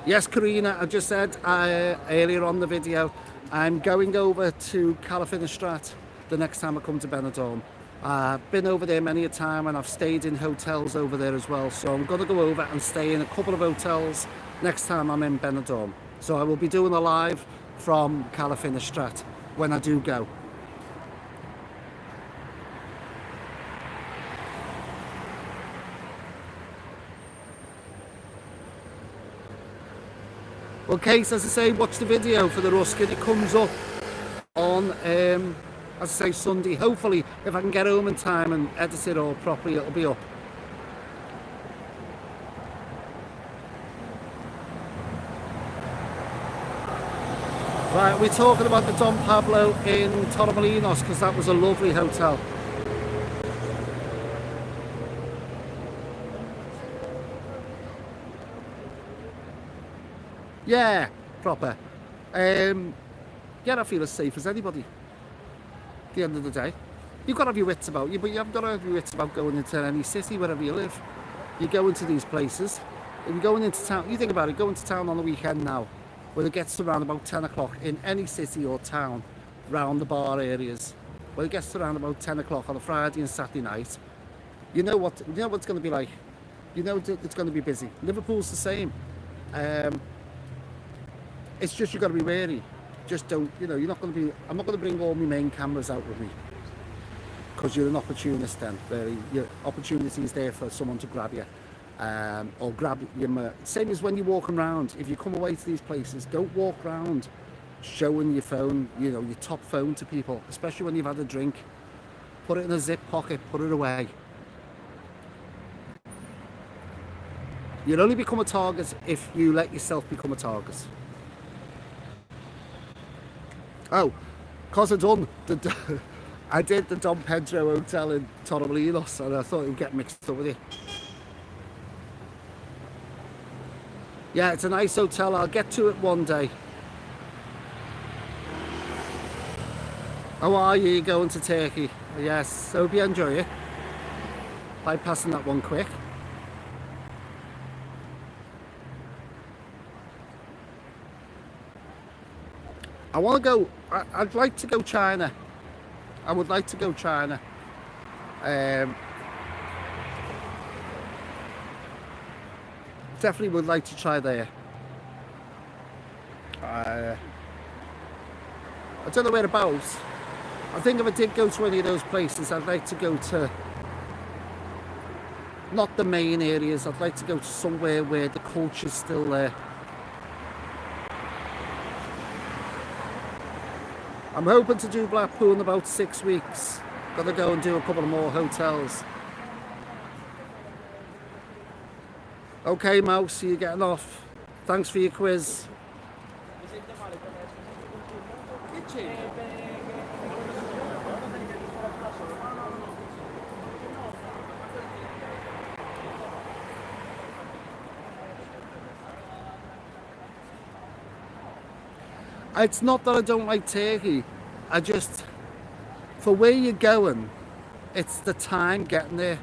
Yes, Karina, I just said earlier on the video, I'm going over to Calafinistrate the next time I come to Benidorm. I've been over there many a time and I've stayed in hotels over there as well. So I'm going to go over and stay in a couple of hotels next time I'm in Benidorm. So I will be doing a live from Calafinistrate when I do go. Okay, so as I say, watch the video for the Ruskin. It comes up on, as I say, Sunday. Hopefully, if I can get home in time and edit it all properly, it'll be up. Right, we're talking about the Don Pablo in Torremolinos because that was a lovely hotel. Yeah, proper. Yeah, I feel as safe as anybody at the end of the day. You've got to have your wits about you, but you haven't got to have your wits about going into any city, wherever you live. You go into these places, if you're going into town, you think about it, go into town on the weekend now, when it gets to around about 10 o'clock in any city or town, round the bar areas, when it gets to around about 10 o'clock on a Friday and Saturday night, you know what it's going to be like. You know it's going to be busy. Liverpool's the same. It's just you've got to be wary. Just don't, you're not going to be, I'm not going to bring all my main cameras out with me because you're an opportunist then. Your opportunity is there for someone to grab you or grab your, same as when you're walking around. If you come away to these places, don't walk around showing your phone, your top phone to people, especially when you've had a drink. Put it in a zip pocket, put it away. You'll only become a target if you let yourself become a target. Oh, because I did the Don Pedro Hotel in Torremolinos and I thought it would get mixed up with it. Yeah, it's a nice hotel. I'll get to it one day. How are you going to Turkey? Yes, hope you enjoy it. Bypassing that one quick. I want to go, I'd like to go China. I would like to go China. Definitely would like to try there. I don't know whereabouts. I think if I did go to any of those places, I'd like to go to, not the main areas, I'd like to go to somewhere where the culture's still there. I'm hoping to do Blackpool in about 6 weeks. Gotta go and do a couple of more hotels. Okay, Mouse, you're getting off. Thanks for your quiz. It's not that I don't like Turkey, I just, for where you're going, it's the time getting there.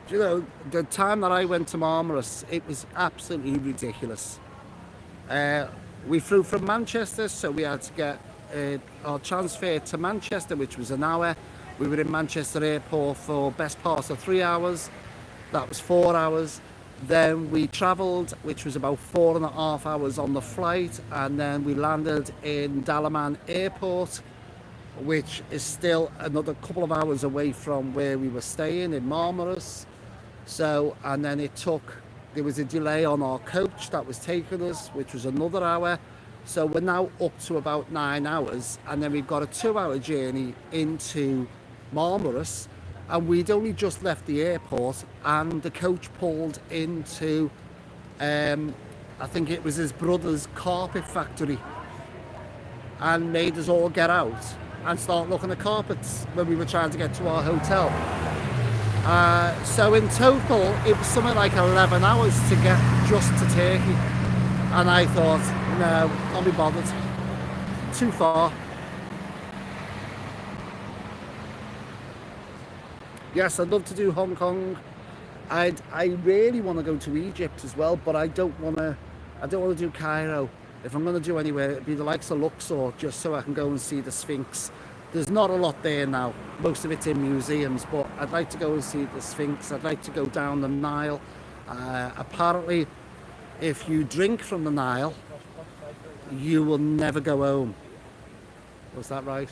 The time that I went to Marmaris, it was absolutely ridiculous. We flew from Manchester, so we had to get our transfer to Manchester, which was an hour. We were in Manchester Airport for best part of 3 hours. That was 4 hours. Then we travelled, which was about 4.5 hours on the flight, and then we landed in Dalaman Airport, which is still another couple of hours away from where we were staying in Marmaris. So, and then there was a delay on our coach that was taking us, which was another hour. So we're now up to about 9 hours, and then we've got a 2-hour journey into Marmaris, and we'd only just left the airport, and the coach pulled into, I think it was his brother's carpet factory, and made us all get out and start looking at carpets when we were trying to get to our hotel. So in total, it was something like 11 hours to get just to Turkey. And I thought, no, can't be bothered. Too far. Yes, I'd love to do Hong Kong. I really want to go to Egypt as well, but I don't want to do Cairo. If I'm going to do anywhere, it'd be the likes of Luxor, just so I can go and see the Sphinx. There's not a lot there now. Most of it's in museums, but I'd like to go and see the Sphinx. I'd like to go down the Nile. Apparently, if you drink from the Nile, you will never go home. Was that right?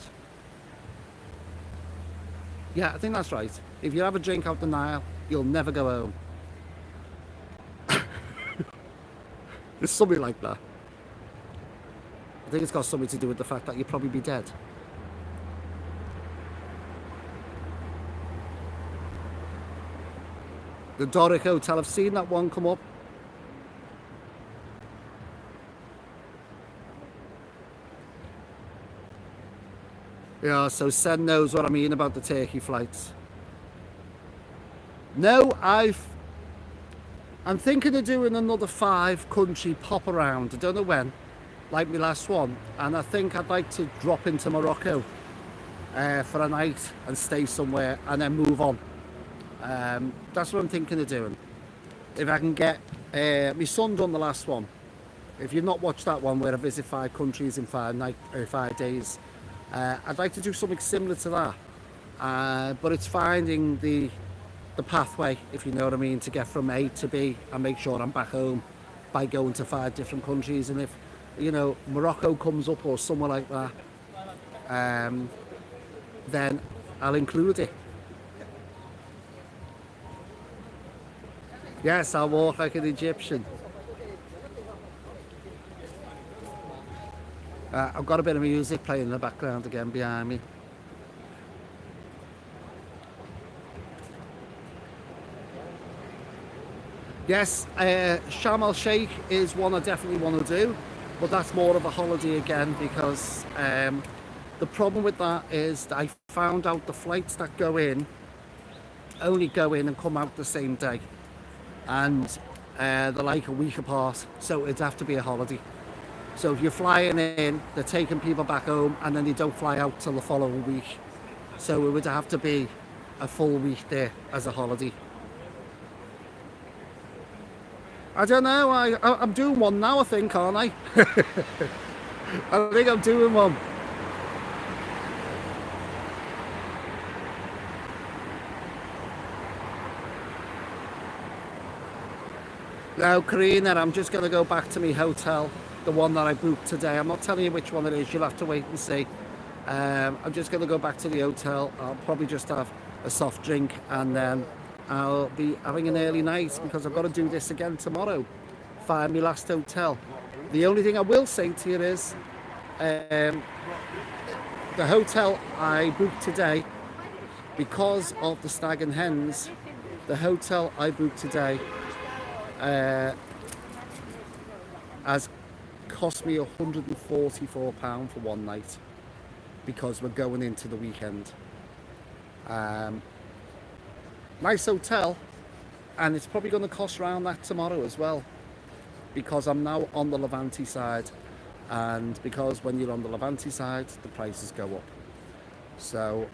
Yeah, I think that's right. If you have a drink out the Nile, you'll never go home. There's something like that. I think it's got something to do with the fact that you'll probably be dead. The Doric Hotel, I've seen that one come up. Yeah, so Sen knows what I mean about the Turkey flights. No, I'm thinking of doing another 5-country pop around. I don't know when, like my last one. And I think I'd like to drop into Morocco for a night and stay somewhere and then move on. That's what I'm thinking of doing. If I can get my son done the last one. If you've not watched that one where I visit 5 countries in 5 days, I'd like to do something similar to that. But it's finding the pathway, if you know what I mean, to get from A to B and make sure I'm back home by going to 5 different countries. And if, you know, Morocco comes up or somewhere like that, then I'll include it. Yes, I'll walk like an Egyptian. I've got a bit of music playing in the background again behind me. Yes, Sharm el Sheikh is one I definitely want to do, but that's more of a holiday again because the problem with that is that I found out the flights that go in only go in and come out the same day, and they're like a week apart, so it'd have to be a holiday. So if you're flying in, they're taking people back home and then they don't fly out till the following week. So it would have to be a full week there as a holiday. I don't know, I'm doing one now, I think, aren't I? I think I'm doing one. Now, Karina, I'm just going to go back to my hotel, the one that I booked today. I'm not telling you which one it is, you'll have to wait and see. I'm just going to go back to the hotel. I'll probably just have a soft drink and then I'll be having an early night because I've got to do this again tomorrow. Find my last hotel. The only thing I will say to you is the hotel I booked today, because of the stag and hens, the hotel I booked today has cost me £144 for one night because we're going into the weekend. Nice hotel, and it's probably going to cost around that tomorrow as well because I'm now on the Levante side, and because when you're on the Levante side the prices go up, so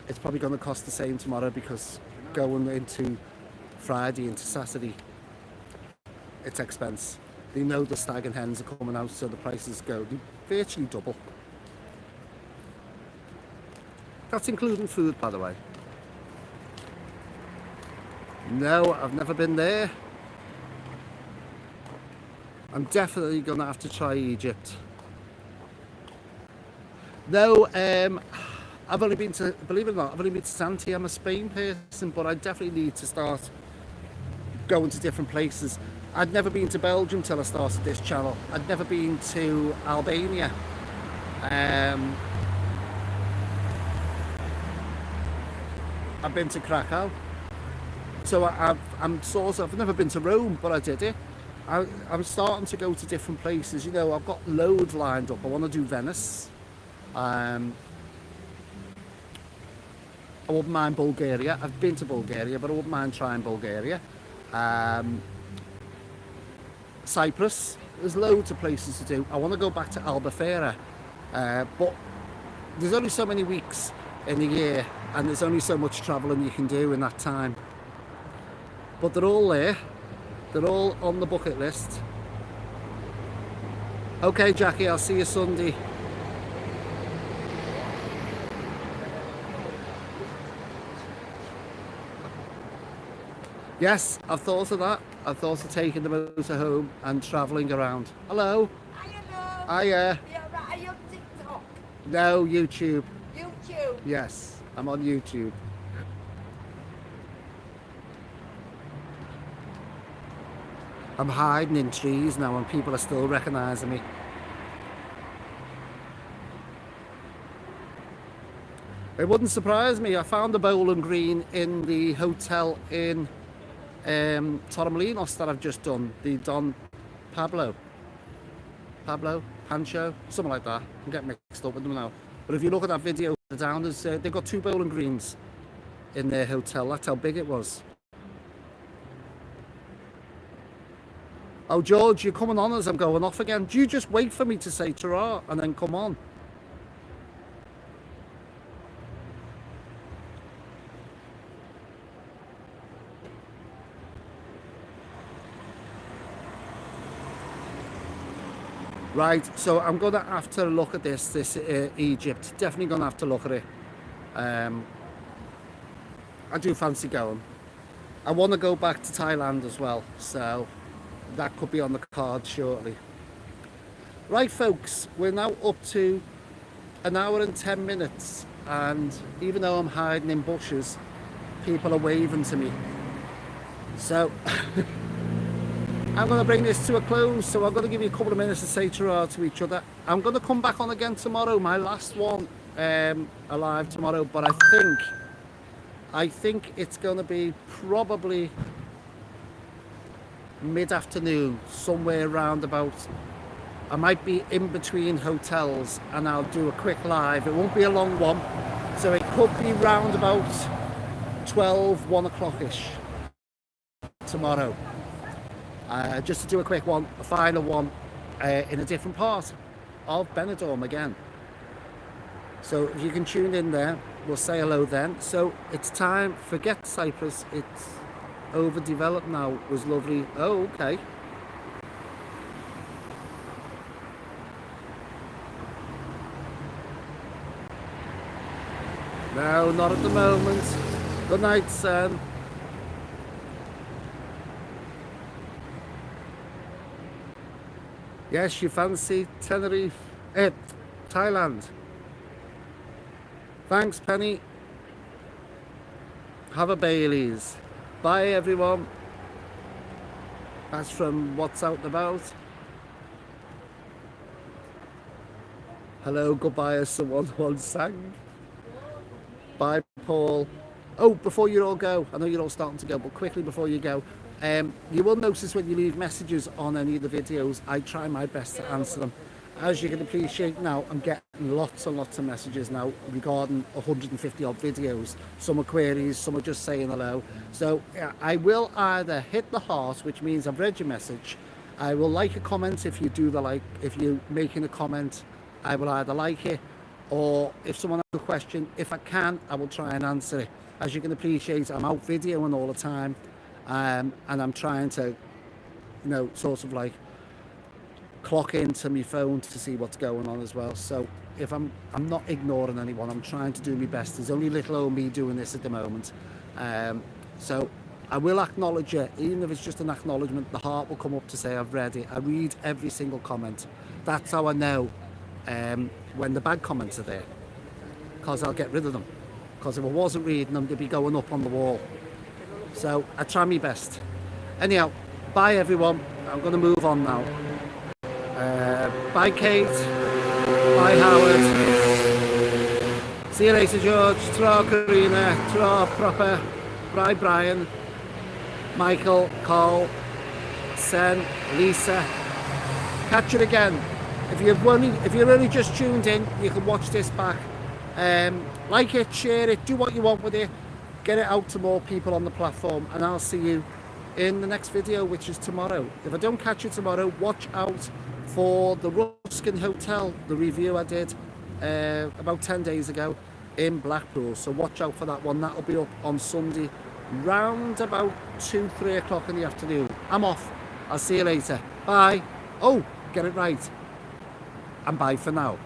it's probably going to cost the same tomorrow because going into Friday into Saturday it's expense. They know the stag and hens are coming out, so the prices go virtually double. That's including food, by the way. No, I've never been there. I'm definitely going to have to try Egypt. No, I've only been to, believe it or not, I've only been to Santi. I'm a Spain person, but I definitely need to start going to different places. I'd never been to Belgium till I started this channel. I'd never been to Albania. I've been to Krakow. So I've never been to Rome, but I did it. I'm starting to go to different places. You know, I've got loads lined up. I want to do Venice. I wouldn't mind Bulgaria. I've been to Bulgaria, but I wouldn't mind trying Bulgaria. Cyprus. There's loads of places to do. I want to go back to Albufeira, but there's only so many weeks in a year, and there's only so much travelling you can do in that time. But they're all there. They're all on the bucket list. Okay, Jackie, I'll see you Sunday. Yes, I've thought of that. I've thought of taking the motor home and travelling around. Hello. Hi, Hiya. yeah, right. Are you on TikTok? No, YouTube. YouTube? Yes, I'm on YouTube. I'm hiding in trees now and people are still recognising me. It wouldn't surprise me. I found a bowling green in the hotel in Torremolinos that I've just done. The Don Pancho, something like that. I'm getting mixed up with them now. But if you look at that video down, they've got 2 bowling greens in their hotel. That's how big it was. Oh, George, you're coming on as I'm going off again. Do you just wait for me to say ta-ra and then come on? Right, so I'm going to have to look at this Egypt. Definitely going to have to look at it. I do fancy going. I want to go back to Thailand as well, so that could be on the card shortly. Right, folks, we're now up to 1 hour and 10 minutes, and even though I'm hiding in bushes, people are waving to me. So I'm going to bring this to a close, so I'm going to give you a couple of minutes to say ta-ra to each other. I'm going to come back on again tomorrow, my last one alive tomorrow, but I think it's going to be probably mid-afternoon, somewhere around about. I might be in between hotels and I'll do a quick live. It won't be a long one, so it could be round about 12, 1 o'clock-ish tomorrow. Just to do a quick one, a final one, in a different part of Benidorm again. So if you can tune in there, we'll say hello then. So it's time, forget Cyprus, it's overdeveloped now. It was lovely. Oh, okay. No, not at the moment. Good night, son. Yes, you fancy Tenerife, Thailand. Thanks, Penny. Have a Bailey's. Bye, everyone. That's from What's Out and About. Hello, goodbye, as someone once sang. Bye, Paul. Oh, before you all go, I know you're all starting to go, but quickly before you go, you will notice when you leave messages on any of the videos, I try my best to answer them. As you can appreciate now, I'm getting lots and lots of messages now regarding 150 odd videos. Some are queries, some are just saying hello. So I will either hit the heart, which means I've read your message. I will like a comment if you do the like. If you're making a comment, I will either like it, or if someone has a question, if I can, I will try and answer it. As you can appreciate, I'm out videoing all the time, and I'm trying to, you know, sort of like clock into my phone to see what's going on as well. So if I'm not ignoring anyone, I'm trying to do my best. There's only little old me doing this at the moment. So I will acknowledge it, even if it's just an acknowledgement. The heart will come up to say I've read it. I read every single comment. That's how I know when the bad comments are there, because I'll get rid of them. Because if I wasn't reading them, they'd be going up on the wall. So I try my best. Anyhow, bye everyone. I'm going to move on now. Bye Kate. Bye Howard. See you later George. Ta-ra Karina. Ta-ra Proper. Bye Brian. Michael. Carl. Sen. Lisa. Catch it again. If you're only just tuned in, you can watch this back. Like it, share it, do what you want with it. Get it out to more people on the platform, and I'll see you in the next video, which is tomorrow. If I don't catch you tomorrow, watch out for the Ruskin Hotel, the review I did about 10 days ago in Blackpool. So watch out for that one. That'll be up on Sunday round about 2-3 o'clock in the afternoon. I'm off. I'll see you later. Bye. Oh, get it right. And bye for now.